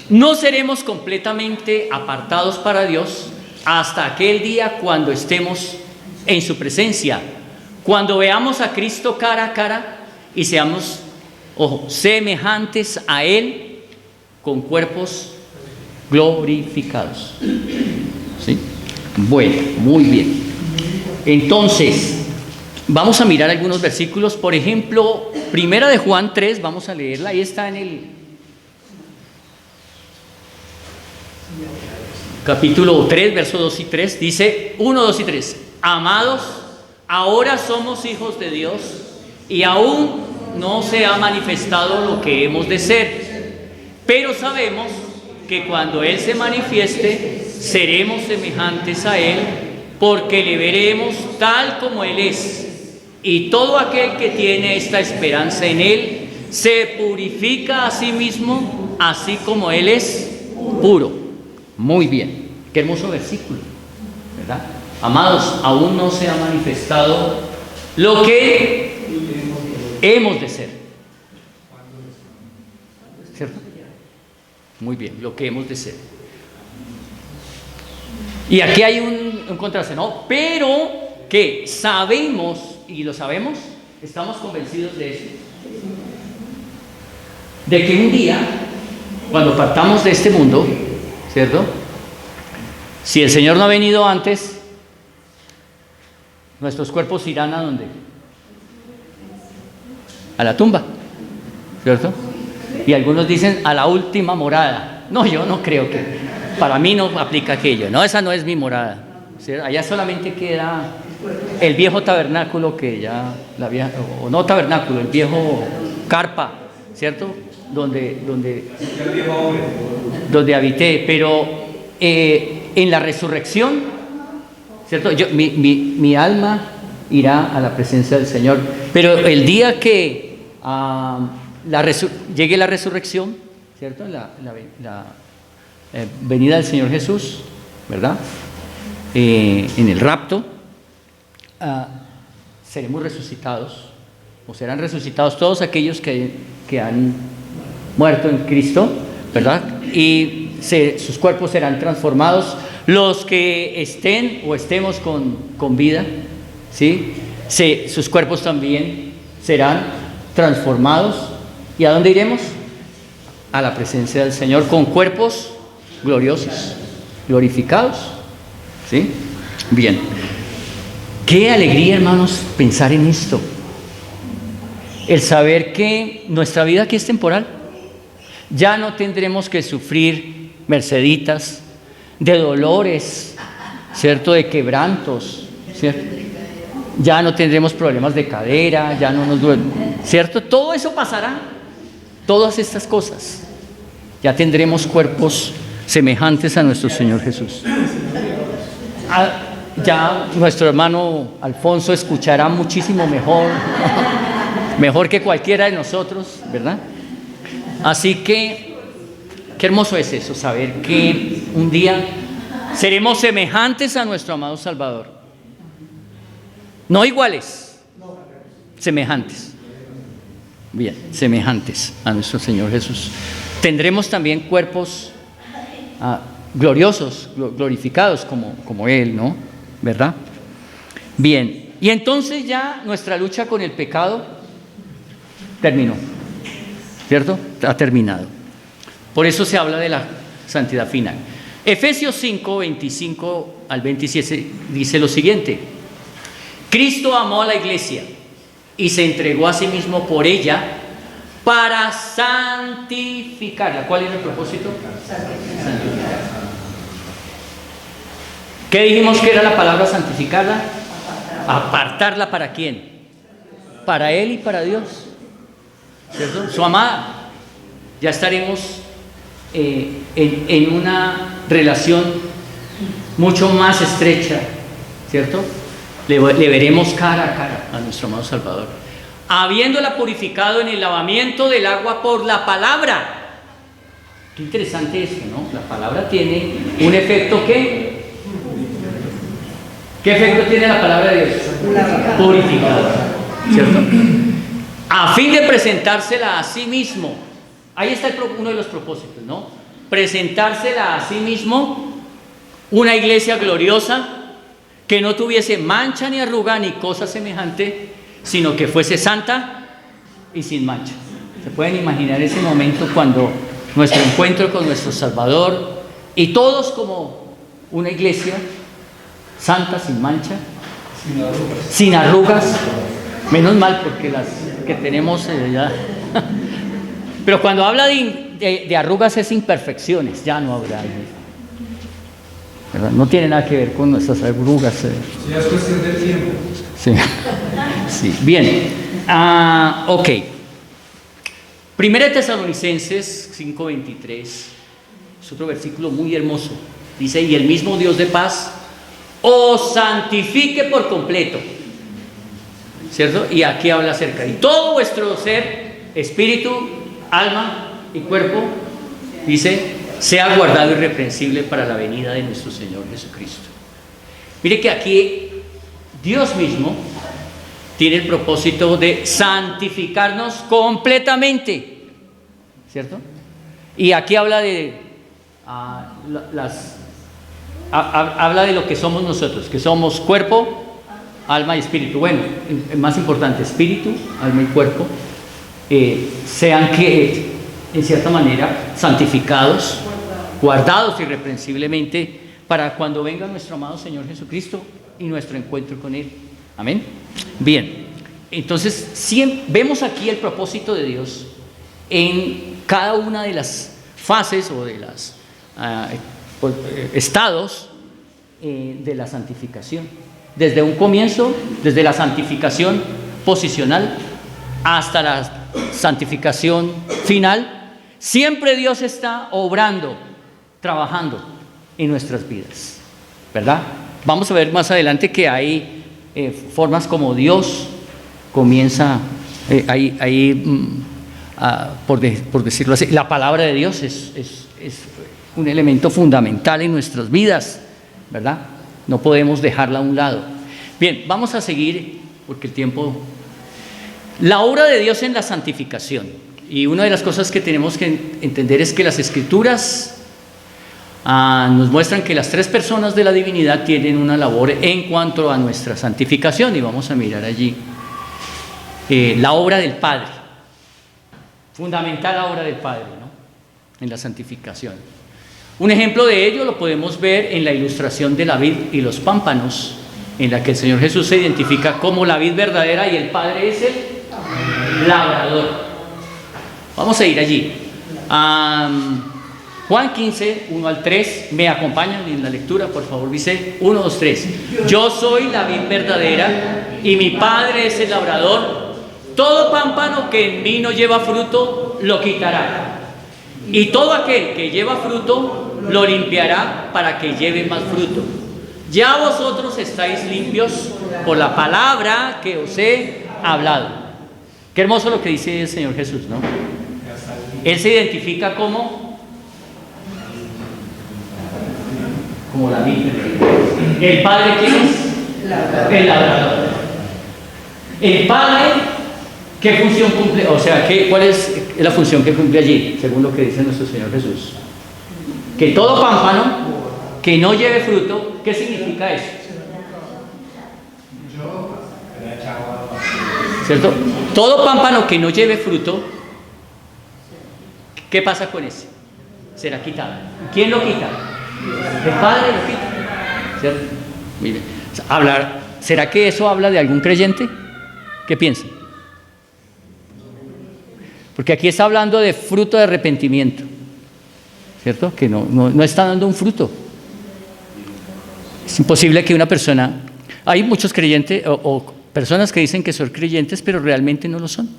No seremos completamente apartados para Dios hasta aquel día cuando estemos en su presencia, cuando veamos a Cristo cara a cara y seamos, ojo, semejantes a Él con cuerpos glorificados. ¿Sí? Bueno, muy bien. Entonces, vamos a mirar algunos versículos. Por ejemplo, Primera de Juan 3, vamos a leerla. Ahí está en el capítulo 3, versos 2 y 3. Dice 1, 2 y 3. Amados, ahora somos hijos de Dios y aún no se ha manifestado lo que hemos de ser. Pero sabemos que cuando Él se manifieste, seremos semejantes a Él, porque le veremos tal como Él es. Y todo aquel que tiene esta esperanza en Él, se purifica a sí mismo, así como Él es puro. Muy bien, qué hermoso versículo, ¿verdad? Amados, aún no se ha manifestado lo que hemos de ser. ¿Cierto? Muy bien, lo que hemos de ser. Y aquí hay un contraste, ¿no? Pero que sabemos, y lo sabemos, estamos convencidos de eso, de que un día, cuando partamos de este mundo, ¿cierto? Si el Señor no ha venido antes, nuestros cuerpos irán ¿a dónde? A la tumba, ¿cierto? Y algunos dicen a la última morada. No, yo no creo que, para mí no aplica aquello, no, esa no es mi morada, ¿cierto? Allá solamente queda el viejo tabernáculo que ya, la vieja, o no tabernáculo, el viejo carpa, ¿cierto? Donde habité, pero en la resurrección, ¿cierto? Mi alma irá a la presencia del Señor, pero el día que llegue la resurrección, ¿cierto? La venida del Señor Jesús, ¿verdad? En el rapto, seremos resucitados, o serán resucitados todos aquellos que han muerto en Cristo, ¿verdad? Y sus cuerpos serán transformados. Los que estén o estemos con vida, ¿sí? Sus cuerpos también serán transformados. ¿Y a dónde iremos? A la presencia del Señor con cuerpos gloriosos, glorificados, ¿sí? Bien. Qué alegría, hermanos, pensar en esto. El saber que nuestra vida aquí es temporal. Ya no tendremos que sufrir merceditas de dolores, ¿cierto? De quebrantos, ¿cierto? Ya no tendremos problemas de cadera, ya no nos duele, ¿cierto? Todo eso pasará, todas estas cosas. Ya tendremos cuerpos semejantes a nuestro Señor Jesús. Ya nuestro hermano Alfonso escuchará muchísimo mejor, mejor que cualquiera de nosotros, ¿verdad? Así que, qué hermoso es eso, saber que un día seremos semejantes a nuestro amado Salvador. No iguales, semejantes. Bien, semejantes a nuestro Señor Jesús. Tendremos también cuerpos gloriosos, glorificados como Él, ¿no? ¿Verdad? Bien, y entonces ya nuestra lucha con el pecado terminó, ¿cierto? Ha terminado. Por eso se habla de la santidad final. Efesios 5, 25 al 27 dice lo siguiente: Cristo amó a la iglesia y se entregó a sí mismo por ella para santificarla. ¿Cuál es el propósito? Santificarla. ¿Qué dijimos que era la palabra santificarla? Apartarla ¿para quién? para Él y para Dios, ¿cierto? Su amada. Ya estaremos en una relación mucho más estrecha, ¿cierto? Le veremos cara a cara a nuestro amado Salvador, habiéndola purificado en el lavamiento del agua por la palabra. Qué interesante esto, ¿no? La palabra tiene un efecto que... ¿Qué efecto tiene la palabra de Dios? Purificador, ¿cierto? A fin de presentársela a sí mismo. Ahí está uno de los propósitos, ¿no? Presentársela a sí mismo, una iglesia gloriosa, que no tuviese mancha ni arruga ni cosa semejante, sino que fuese santa y sin mancha. ¿Se pueden imaginar ese momento cuando nuestro encuentro con nuestro Salvador y todos como una iglesia santa, sin mancha, sin arrugas? Menos mal, porque las que tenemos ya... Pero cuando habla de arrugas es imperfecciones, ya no habrá, ¿verdad? No tiene nada que ver con nuestras arrugas. Sí, es cuestión del tiempo. Sí, sí. Bien. Ok. Primera de Tesalonicenses 5:23 es otro versículo muy hermoso. Dice: y el mismo Dios de paz os santifique por completo, ¿cierto? Y aquí habla acerca de todo vuestro ser, espíritu, alma y cuerpo, dice, sea guardado irreprensible para la venida de nuestro Señor Jesucristo. Mire que aquí Dios mismo tiene el propósito de santificarnos completamente, ¿cierto? Y aquí habla de habla de lo que somos nosotros, que somos cuerpo, alma y espíritu. Bueno, más importante, espíritu, alma y cuerpo, sean que, en cierta manera, santificados, guardados irreprensiblemente, para cuando venga nuestro amado Señor Jesucristo y nuestro encuentro con Él. Amén. Bien, entonces vemos aquí el propósito de Dios en cada una de las fases o de los estados de la santificación. Desde un comienzo, desde la santificación posicional hasta la santificación final, siempre Dios está obrando, trabajando en nuestras vidas, ¿verdad? Vamos a ver más adelante que hay formas como Dios comienza, por decirlo así, la palabra de Dios es un elemento fundamental en nuestras vidas, ¿verdad? No podemos dejarla a un lado. Bien, vamos a seguir porque el tiempo... La obra de Dios en la santificación. Y una de las cosas que tenemos que entender es que las Escrituras nos muestran que las tres personas de la divinidad tienen una labor en cuanto a nuestra santificación. Y vamos a mirar allí la obra del Padre. Fundamental la obra del Padre, ¿no? En la santificación. Un ejemplo de ello lo podemos ver en la ilustración de la vid y los pámpanos, en la que el Señor Jesús se identifica como la vid verdadera y el Padre es el labrador. Vamos a ir allí. Juan 15, 1 al 3. ¿Me acompañan en la lectura, por favor? Dice 1, 2, 3. Yo soy la vid verdadera y mi Padre es el labrador. Todo pámpano que en mí no lleva fruto, lo quitará. Y todo aquel que lleva fruto, lo limpiará para que lleve más fruto. Ya vosotros estáis limpios por la palabra que os he hablado. Qué hermoso lo que dice el Señor Jesús, ¿no? Él se identifica como la vid. ¿El Padre quién es? El labrador. El Padre, ¿qué función cumple? O sea, ¿cuál es la función que cumple allí, según lo que dice nuestro Señor Jesús? Que todo pámpano que no lleve fruto, ¿qué significa eso? ¿Cierto? Todo pámpano que no lleve fruto, ¿qué pasa con ese? Será quitado. ¿Quién lo quita? El Padre lo quita, ¿cierto? Mire, ¿será que eso habla de algún creyente? ¿Qué piensan? Porque aquí está hablando de fruto de arrepentimiento, ¿cierto? Que no está dando un fruto. Es imposible que una persona... Hay muchos creyentes personas que dicen que son creyentes, pero realmente no lo son.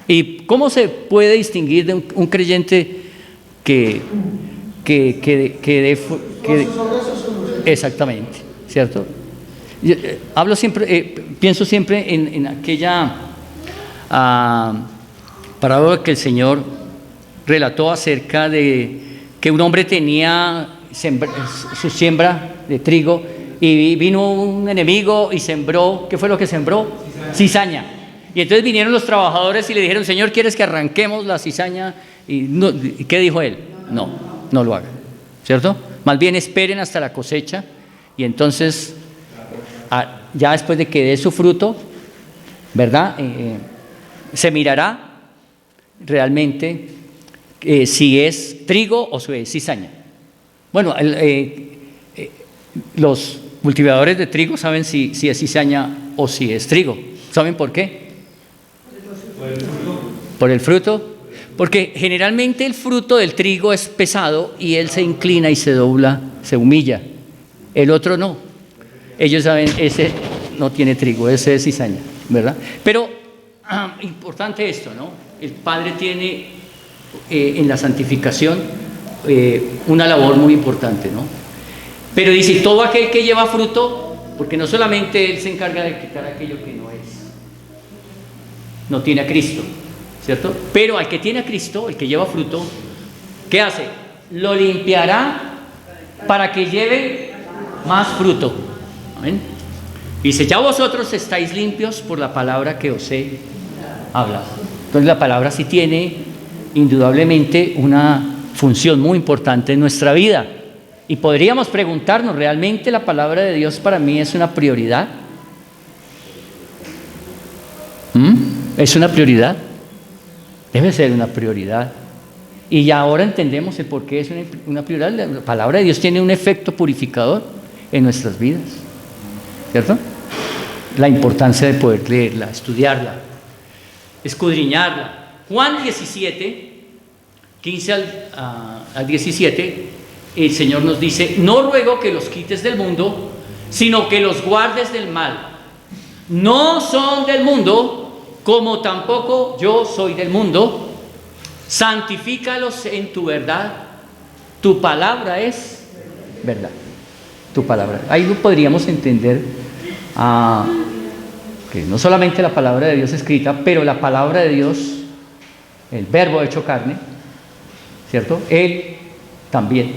¿Y cómo se puede distinguir de un creyente que exactamente, ¿cierto? Yo, hablo siempre, pienso siempre en aquella parábola que el Señor relató acerca de que un hombre tenía su siembra de trigo y vino un enemigo y sembró. ¿Qué fue lo que sembró? Cizaña. Y entonces vinieron los trabajadores y le dijeron: Señor, ¿quieres que arranquemos la cizaña? ¿Y qué dijo él? No lo hagan, ¿cierto? Más bien esperen hasta la cosecha y entonces ya después de que dé su fruto, ¿verdad? Se mirará realmente si es trigo o si es cizaña. Bueno, los cultivadores de trigo saben si es cizaña o si es trigo. ¿Saben por qué? Por el fruto. Porque generalmente el fruto del trigo es pesado y él se inclina y se dobla, se humilla. El otro no. Ellos saben, ese no tiene trigo, ese es cizaña, ¿verdad? Pero importante esto, ¿no? El Padre tiene en la santificación una labor muy importante, ¿no? Pero dice: todo aquel que lleva fruto, porque no solamente Él se encarga de quitar aquello que no tiene a Cristo, ¿cierto? Pero al que tiene a Cristo, el que lleva fruto, ¿qué hace? Lo limpiará para que lleve más fruto. Amén. Dice: ya vosotros estáis limpios por la palabra que os he hablado. Entonces la palabra sí tiene indudablemente una función muy importante en nuestra vida. Y podríamos preguntarnos: ¿realmente la palabra de Dios para mí es una prioridad? ¿Es una prioridad? Debe ser una prioridad. Y ya ahora entendemos el por qué es una prioridad. La palabra de Dios tiene un efecto purificador en nuestras vidas, ¿cierto? La importancia de poder leerla, estudiarla, escudriñarla. Juan 17, 15 al 17, el Señor nos dice: no ruego que los quites del mundo, sino que los guardes del mal. No son del mundo, como tampoco yo soy del mundo. Santifícalos en tu verdad. Tu palabra es verdad. Tu palabra. Ahí podríamos entender que no solamente la palabra de Dios escrita, pero la palabra de Dios, el verbo hecho carne, ¿cierto? Él también,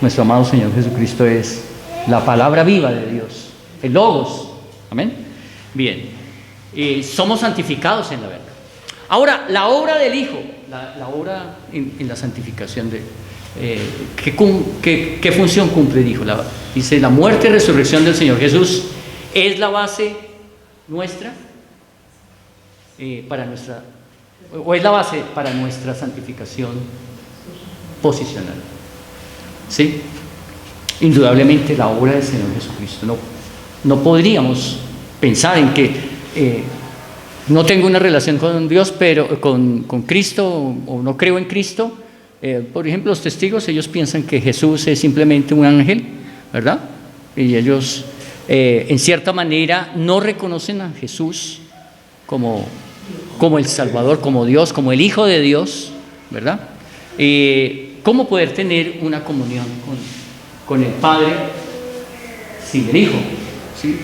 nuestro amado Señor Jesucristo, es la palabra viva de Dios, el Logos. Amén. Bien, somos santificados en la verdad. Ahora, la obra del Hijo, la obra en la santificación ¿qué función cumple el Hijo? Dice: la muerte y resurrección del Señor Jesús es la base nuestra, o es la base para nuestra santificación posicional. ¿Sí? Indudablemente la obra del Señor Jesucristo. No podríamos pensar en que no tengo una relación con Dios, pero con Cristo, o no creo en Cristo. Por ejemplo, los testigos, ellos piensan que Jesús es simplemente un ángel, ¿verdad? Y ellos, en cierta manera, no reconocen a Jesús como el Salvador, como Dios, como el Hijo de Dios, ¿verdad? ¿Cómo poder tener una comunión con el Padre sin el Hijo? ¿Sí?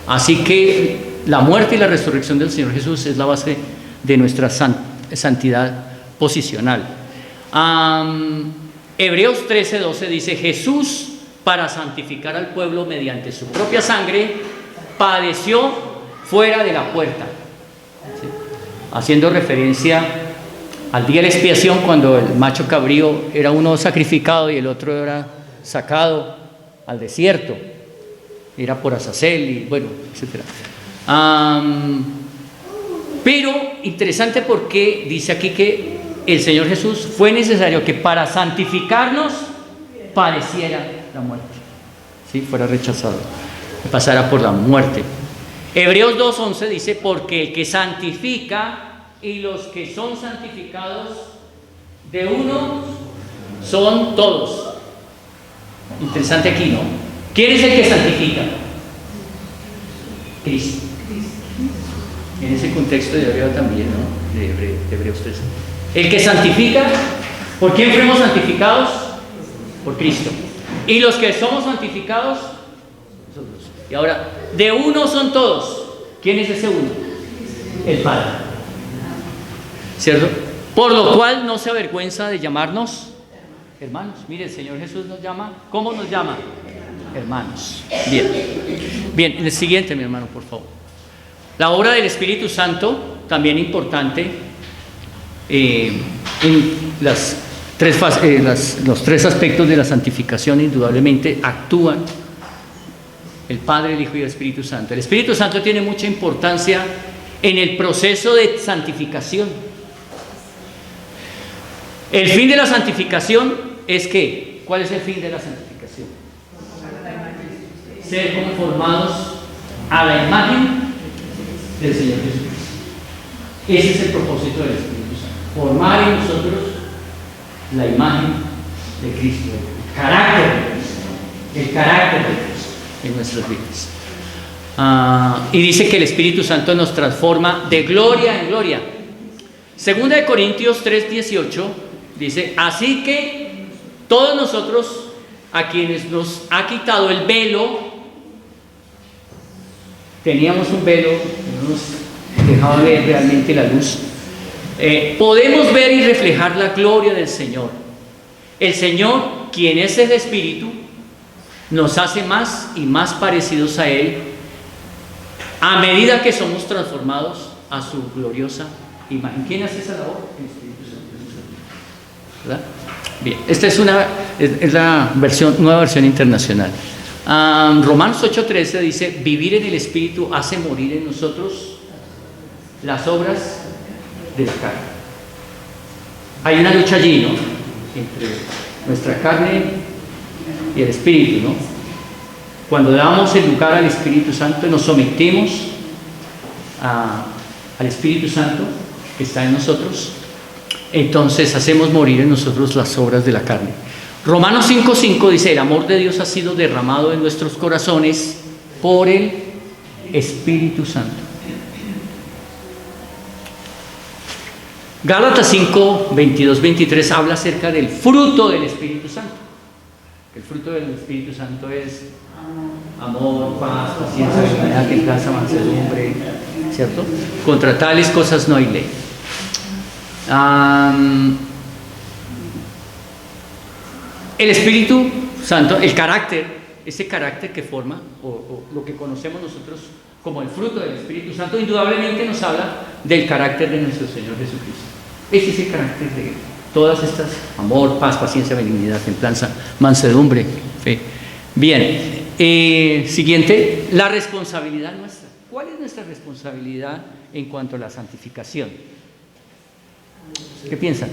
Así que la muerte y la resurrección del Señor Jesús es la base de nuestra santidad posicional. Hebreos 13:12 dice: Jesús, para santificar al pueblo mediante su propia sangre, padeció fuera de la puerta. ¿Sí? Haciendo referencia al día de la expiación, cuando el macho cabrío era uno sacrificado y el otro era sacado al desierto. Era por Azazel y bueno, etc. Pero interesante porque dice aquí que el Señor Jesús fue necesario que para santificarnos padeciera la muerte, ¿sí? Fuera rechazado, que pasara por la muerte. Hebreos 2:11 dice: porque el que santifica y los que son santificados de uno son todos. Interesante aquí, ¿no? ¿Quién es el que santifica? Cristo. En ese contexto de hebreo también, ¿no? De Hebreos 13. El que santifica, ¿por quién fuimos santificados? Por Cristo. Y los que somos santificados, nosotros. Y ahora, de uno son todos. ¿Quién es ese uno? El Padre. ¿Cierto? Por lo cual no se avergüenza de llamarnos hermanos. Mire, el Señor Jesús nos llama. ¿Cómo nos llama? Hermanos. Bien. Bien, el siguiente, mi hermano, por favor. La obra del Espíritu Santo, también importante, en los tres aspectos de la santificación, indudablemente actúan el Padre, el Hijo y el Espíritu Santo. El Espíritu Santo tiene mucha importancia en el proceso de santificación. El fin de la santificación es que, ¿cuál es el fin de la santificación? Ser conformados a la imagen del Señor Jesucristo. Ese es el propósito del Espíritu Santo. Formar en nosotros la imagen de Cristo, el carácter de Cristo en nuestras vidas. Y dice que el Espíritu Santo nos transforma de gloria en gloria. Segunda de Corintios 3:18 dice: así que todos nosotros, a quienes nos ha quitado el velo, teníamos un velo que no nos dejaba ver realmente la luz, podemos ver y reflejar la gloria del Señor. El Señor, quien es el Espíritu, nos hace más y más parecidos a Él a medida que somos transformados a su gloriosa imagen. ¿Quién hace esa labor? El Espíritu Santo. ¿Verdad? Bien, esta es la nueva versión internacional. Romanos 8:13 dice: vivir en el Espíritu hace morir en nosotros las obras de la carne. Hay una lucha allí, ¿no? Entre nuestra carne y el Espíritu, ¿no? Cuando damos el lugar al Espíritu Santo, nos sometemos al Espíritu Santo que está en nosotros, entonces hacemos morir en nosotros las obras de la carne. Romanos 5:5 dice: el amor de Dios ha sido derramado en nuestros corazones por el Espíritu Santo. Gálatas 5, 22, 23 habla acerca del fruto del Espíritu Santo. El fruto del Espíritu Santo es amor, paz, paciencia, benignidad, templanza, mansedumbre, ¿cierto? Contra tales cosas no hay ley. El Espíritu Santo, el carácter, ese carácter que forma, o lo que conocemos nosotros como el fruto del Espíritu Santo, indudablemente nos habla del carácter de nuestro Señor Jesucristo. Ese es el carácter de todas estas: amor, paz, paciencia, benignidad, templanza, mansedumbre, fe. Bien, siguiente, la responsabilidad nuestra. ¿Cuál es nuestra responsabilidad en cuanto a la santificación? ¿Qué piensan?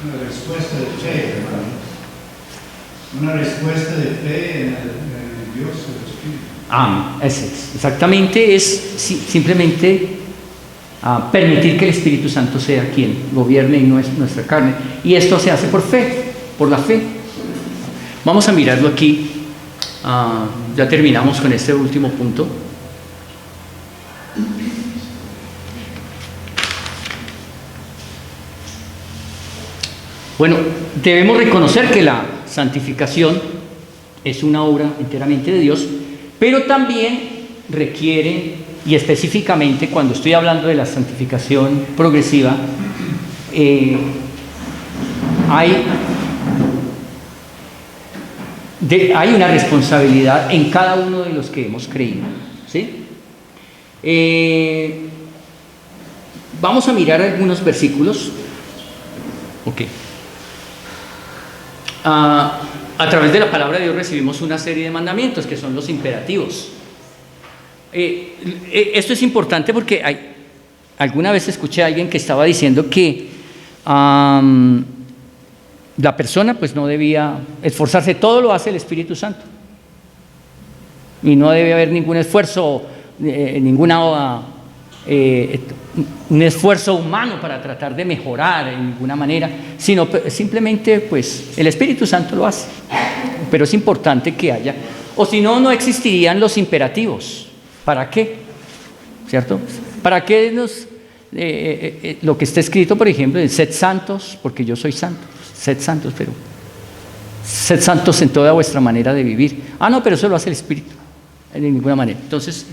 Una respuesta de fe, hermano. Una respuesta de fe en el Dios del Espíritu. Ese es. Exactamente, es simplemente permitir que el Espíritu Santo sea quien gobierne en nuestra carne. Y esto se hace por fe, por la fe. Vamos a mirarlo aquí. Ya terminamos con este último punto. Bueno, debemos reconocer que la santificación es una obra enteramente de Dios, pero también requiere, y específicamente cuando estoy hablando de la santificación progresiva, hay una responsabilidad en cada uno de los que hemos creído, ¿sí? Vamos a mirar algunos versículos. Ok. A través de la palabra de Dios recibimos una serie de mandamientos que son los imperativos. Esto es importante porque alguna vez escuché a alguien que estaba diciendo que la persona pues no debía esforzarse, todo lo hace el Espíritu Santo y no debe haber ningún esfuerzo, un esfuerzo humano para tratar de mejorar en ninguna manera, sino simplemente pues el Espíritu Santo lo hace. Pero es importante que haya, o si no, no existirían los imperativos. ¿Para qué? ¿Cierto? ¿Para qué lo que está escrito, por ejemplo, en sed santos, porque yo soy santo? Sed santos, pero sed santos en toda vuestra manera de vivir. Ah, no, pero eso lo hace el Espíritu, de ninguna manera. Entonces,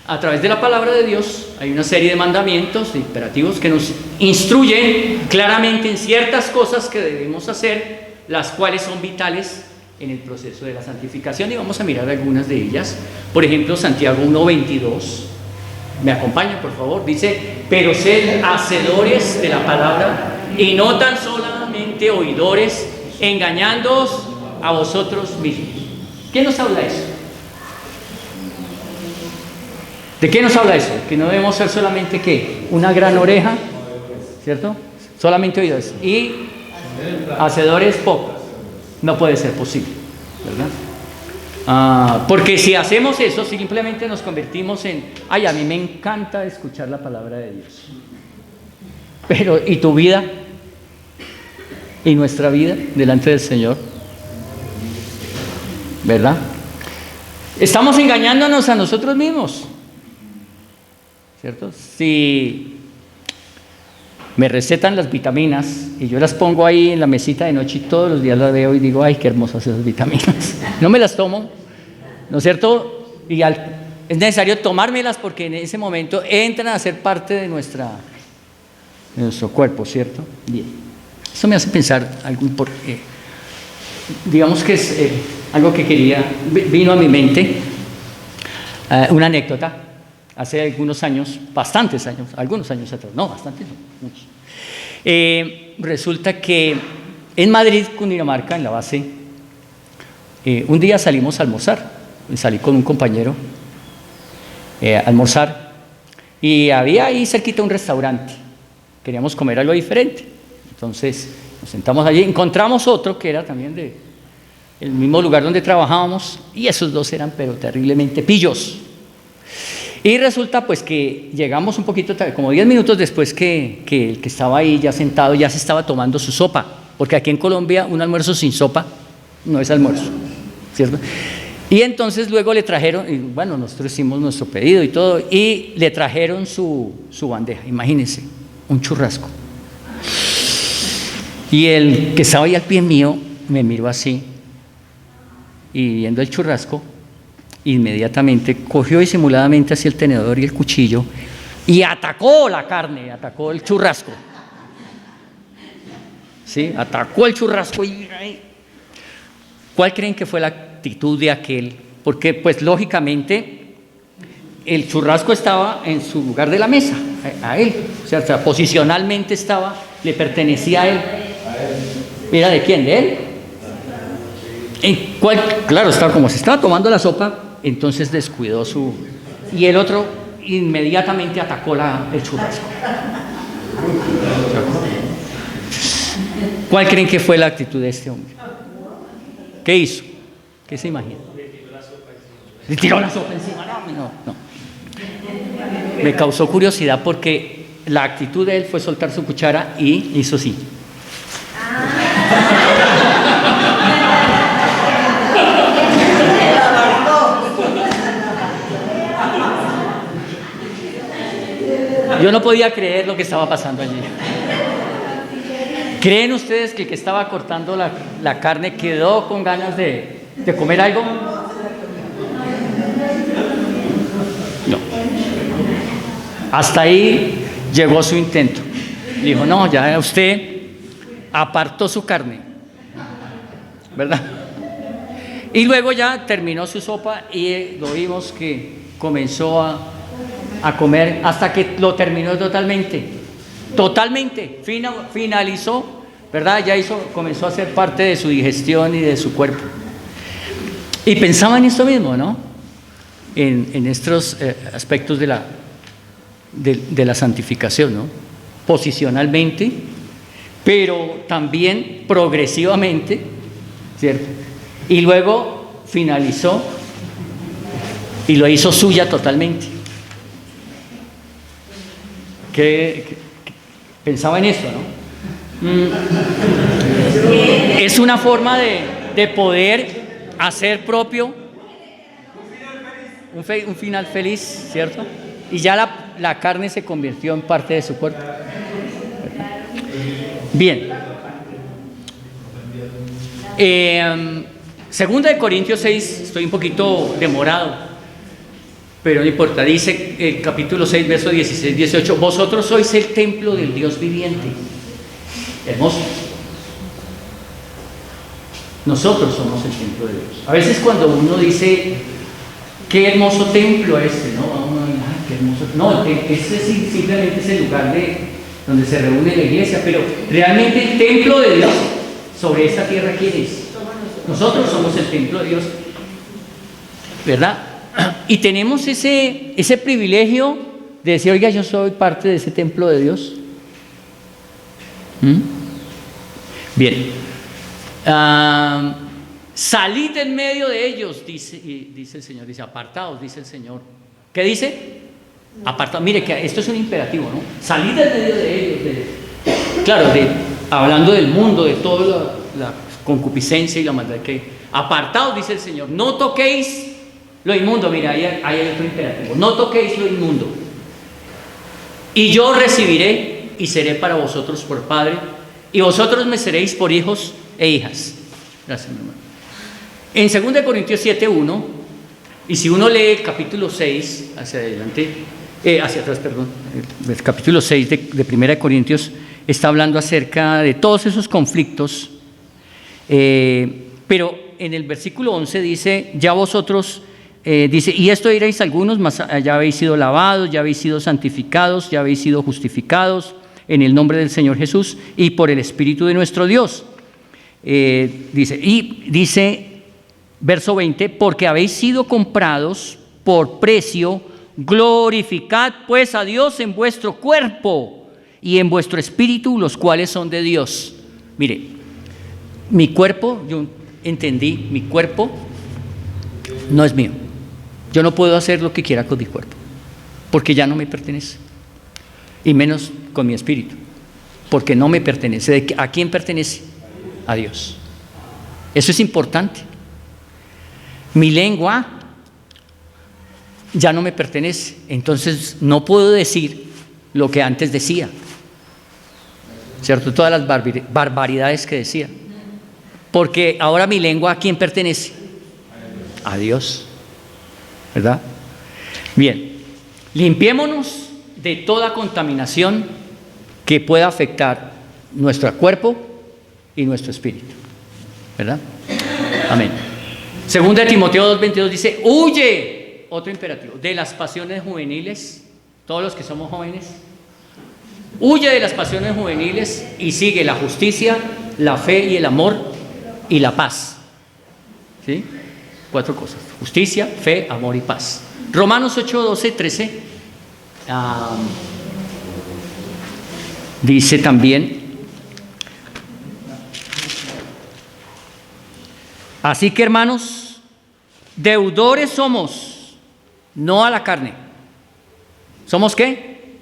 a través de la palabra de Dios hay una serie de mandamientos, de imperativos que nos instruyen claramente en ciertas cosas que debemos hacer, las cuales son vitales en el proceso de la santificación, y vamos a mirar algunas de ellas. Por ejemplo, Santiago 1:22. ¿Me acompañan, por favor? Dice: pero sed hacedores de la palabra y no tan solamente oidores, engañándoos a vosotros mismos. ¿Qué nos habla eso? ¿De qué nos habla eso? Que no debemos ser solamente, ¿qué? Una gran oreja, ¿cierto? Solamente oidores. Y hacedores poco. No puede ser posible, ¿verdad? Porque si hacemos eso, simplemente nos convertimos en: ay, a mí me encanta escuchar la palabra de Dios. Pero, ¿y tu vida? ¿Y nuestra vida delante del Señor? ¿Verdad? Estamos engañándonos a nosotros mismos, ¿cierto? Si me recetan las vitaminas y yo las pongo ahí en la mesita de noche y todos los días las veo y digo: ay, qué hermosas esas vitaminas. No me las tomo, ¿no es cierto? Y es necesario tomármelas porque en ese momento entran a ser parte de nuestro cuerpo, ¿cierto? Bien. Eso me hace pensar digamos que es algo que vino a mi mente, una anécdota. Hace algunos años, bastantes años, algunos años atrás, no, bastantes, no, muchos. Resulta que en Madrid, Cundinamarca, en la base, un día salimos a almorzar. Salí con un compañero a almorzar y había ahí cerquita un restaurante. Queríamos comer algo diferente. Entonces nos sentamos allí, encontramos otro que era también del mismo lugar donde trabajábamos, y esos dos eran pero terriblemente pillos. Y resulta pues que llegamos un poquito tarde, como 10 minutos después que el que estaba ahí ya sentado ya se estaba tomando su sopa, porque aquí en Colombia un almuerzo sin sopa no es almuerzo, ¿cierto? Y entonces luego le trajeron, y bueno, nosotros hicimos nuestro pedido y todo, y le trajeron su bandeja, imagínense, un churrasco. Y el que estaba ahí al pie mío me miró así, y viendo el churrasco, inmediatamente cogió disimuladamente hacia el tenedor y el cuchillo y atacó la carne, atacó el churrasco. ¿Sí? Atacó el churrasco. ¿Cuál creen que fue la actitud de aquel? Porque pues lógicamente el churrasco estaba en su lugar de la mesa, a él, o sea, posicionalmente le pertenecía a él. ¿Era de quién? ¿De él? Claro, como se estaba tomando la sopa, entonces descuidó y el otro inmediatamente atacó el churrasco. ¿Cuál creen que fue la actitud de este hombre? ¿Qué hizo? ¿Qué se imagina? Le tiró la sopa encima. No. Me causó curiosidad porque la actitud de él fue soltar su cuchara y hizo así. Yo no podía creer lo que estaba pasando allí. ¿Creen ustedes que el que estaba cortando la carne quedó con ganas de comer algo? No. Hasta ahí llegó su intento. Dijo: no, ya usted apartó su carne, ¿verdad? Y luego ya terminó su sopa y lo vimos que comenzó a comer hasta que lo terminó totalmente, finalizó, ¿verdad? Ya comenzó a ser parte de su digestión y de su cuerpo. Y pensaba en esto mismo, ¿no? En estos aspectos de la santificación, ¿no? Posicionalmente, pero también progresivamente, ¿cierto? Y luego finalizó y lo hizo suya totalmente. Que pensaba en eso, ¿no? Es una forma de poder hacer propio un final feliz, ¿cierto? Y ya la carne se convirtió en parte de su cuerpo. Bien. Segunda de Corintios 6, estoy un poquito demorado, pero no importa, dice capítulo 6, verso 16, 18, vosotros sois el templo del Dios viviente. Hermoso.Nosotros somos el templo de Dios. A veces cuando uno dice, qué hermoso templo este, ¿no? Uno dice, ay, qué hermoso. No, ese simplemente es el lugar donde se reúne la iglesia, pero realmente el templo de Dios sobre esta tierra, ¿quién es? Nosotros somos el templo de Dios, ¿verdad? Y tenemos ese privilegio de decir, oiga, yo soy parte de ese templo de Dios. Bien. Salid en medio de ellos, dice el Señor, dice apartaos, dice el Señor. ¿Qué dice? Apartaos. Mire que esto es un imperativo, ¿no? Salid en medio de ellos, claro, hablando del mundo, de toda la concupiscencia y la maldad que apartaos, dice el Señor, no toquéis lo inmundo. Mira, ahí hay otro imperativo, no toquéis lo inmundo, y yo recibiré y seré para vosotros por Padre, y vosotros me seréis por hijos e hijas. Gracias, mi hermano. En 2 Corintios 7:1, y si uno lee el capítulo 6 hacia atrás, el capítulo 6 de 1 Corintios está hablando acerca de todos esos conflictos, pero en el versículo 11 dice, ya vosotros, dice, y esto diréis algunos, mas ya habéis sido lavados, ya habéis sido santificados, ya habéis sido justificados en el nombre del Señor Jesús y por el Espíritu de nuestro Dios. Dice, verso 20, porque habéis sido comprados por precio, glorificad pues a Dios en vuestro cuerpo y en vuestro espíritu, los cuales son de Dios. Mire, mi cuerpo, yo entendí, mi cuerpo no es mío. Yo no puedo hacer lo que quiera con mi cuerpo, porque ya no me pertenece, y menos con mi espíritu, porque no me pertenece. ¿A quién pertenece? A Dios. Eso es importante. Mi lengua ya no me pertenece, entonces no puedo decir lo que antes decía, ¿cierto? Todas las barbaridades que decía, porque ahora mi lengua, ¿a quién pertenece? A Dios, ¿verdad? Bien, limpiémonos de toda contaminación que pueda afectar nuestro cuerpo y nuestro espíritu, ¿verdad? Amén. Segunda de Timoteo 2:22 dice, huye, otro imperativo, de las pasiones juveniles. Todos los que somos jóvenes, huye de las pasiones juveniles y sigue la justicia, la fe y el amor y la paz. ¿Sí? 4 cosas: justicia, fe, amor y paz. Romanos 8:12-13 dice también, así que hermanos, deudores somos, no a la carne. ¿Somos qué?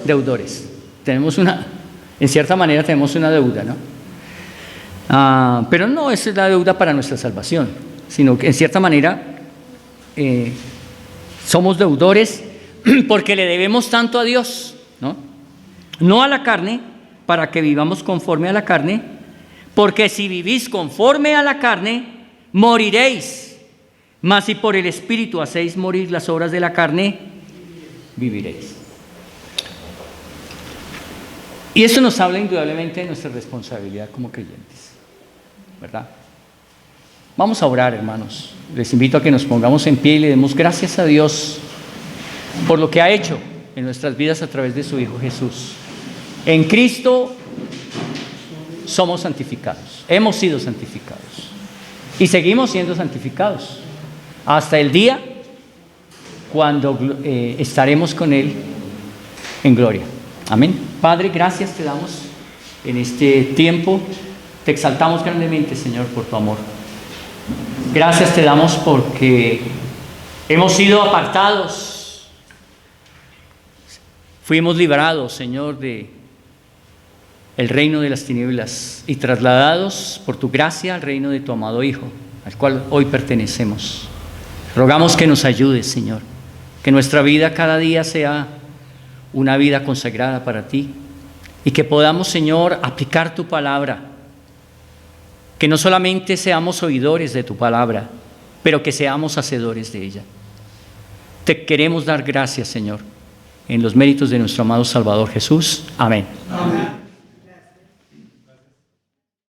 Deudores. Tenemos en cierta manera tenemos una deuda, ¿no? Pero no es la deuda para nuestra salvación, sino que en cierta manera somos deudores porque le debemos tanto a Dios, ¿no? No a la carne, para que vivamos conforme a la carne, porque si vivís conforme a la carne, moriréis. Mas si por el Espíritu hacéis morir las obras de la carne, viviréis. Y eso nos habla indudablemente de nuestra responsabilidad como creyentes, ¿verdad? Vamos a orar, hermanos. Les invito a que nos pongamos en pie y le demos gracias a Dios por lo que ha hecho en nuestras vidas a través de su Hijo Jesús. En Cristo somos santificados, hemos sido santificados y seguimos siendo santificados hasta el día cuando estaremos con Él en gloria. Amén. Padre, gracias te damos en este tiempo. Te exaltamos grandemente, Señor, por tu amor. Gracias te damos porque hemos sido apartados. Fuimos librados, Señor, de el reino de las tinieblas y trasladados por tu gracia al reino de tu amado Hijo, al cual hoy pertenecemos. Rogamos que nos ayudes, Señor, que nuestra vida cada día sea una vida consagrada para ti y que podamos, Señor, aplicar tu palabra, que no solamente seamos oidores de tu palabra, pero que seamos hacedores de ella. Te queremos dar gracias, Señor, en los méritos de nuestro amado Salvador Jesús. Amén. Amén.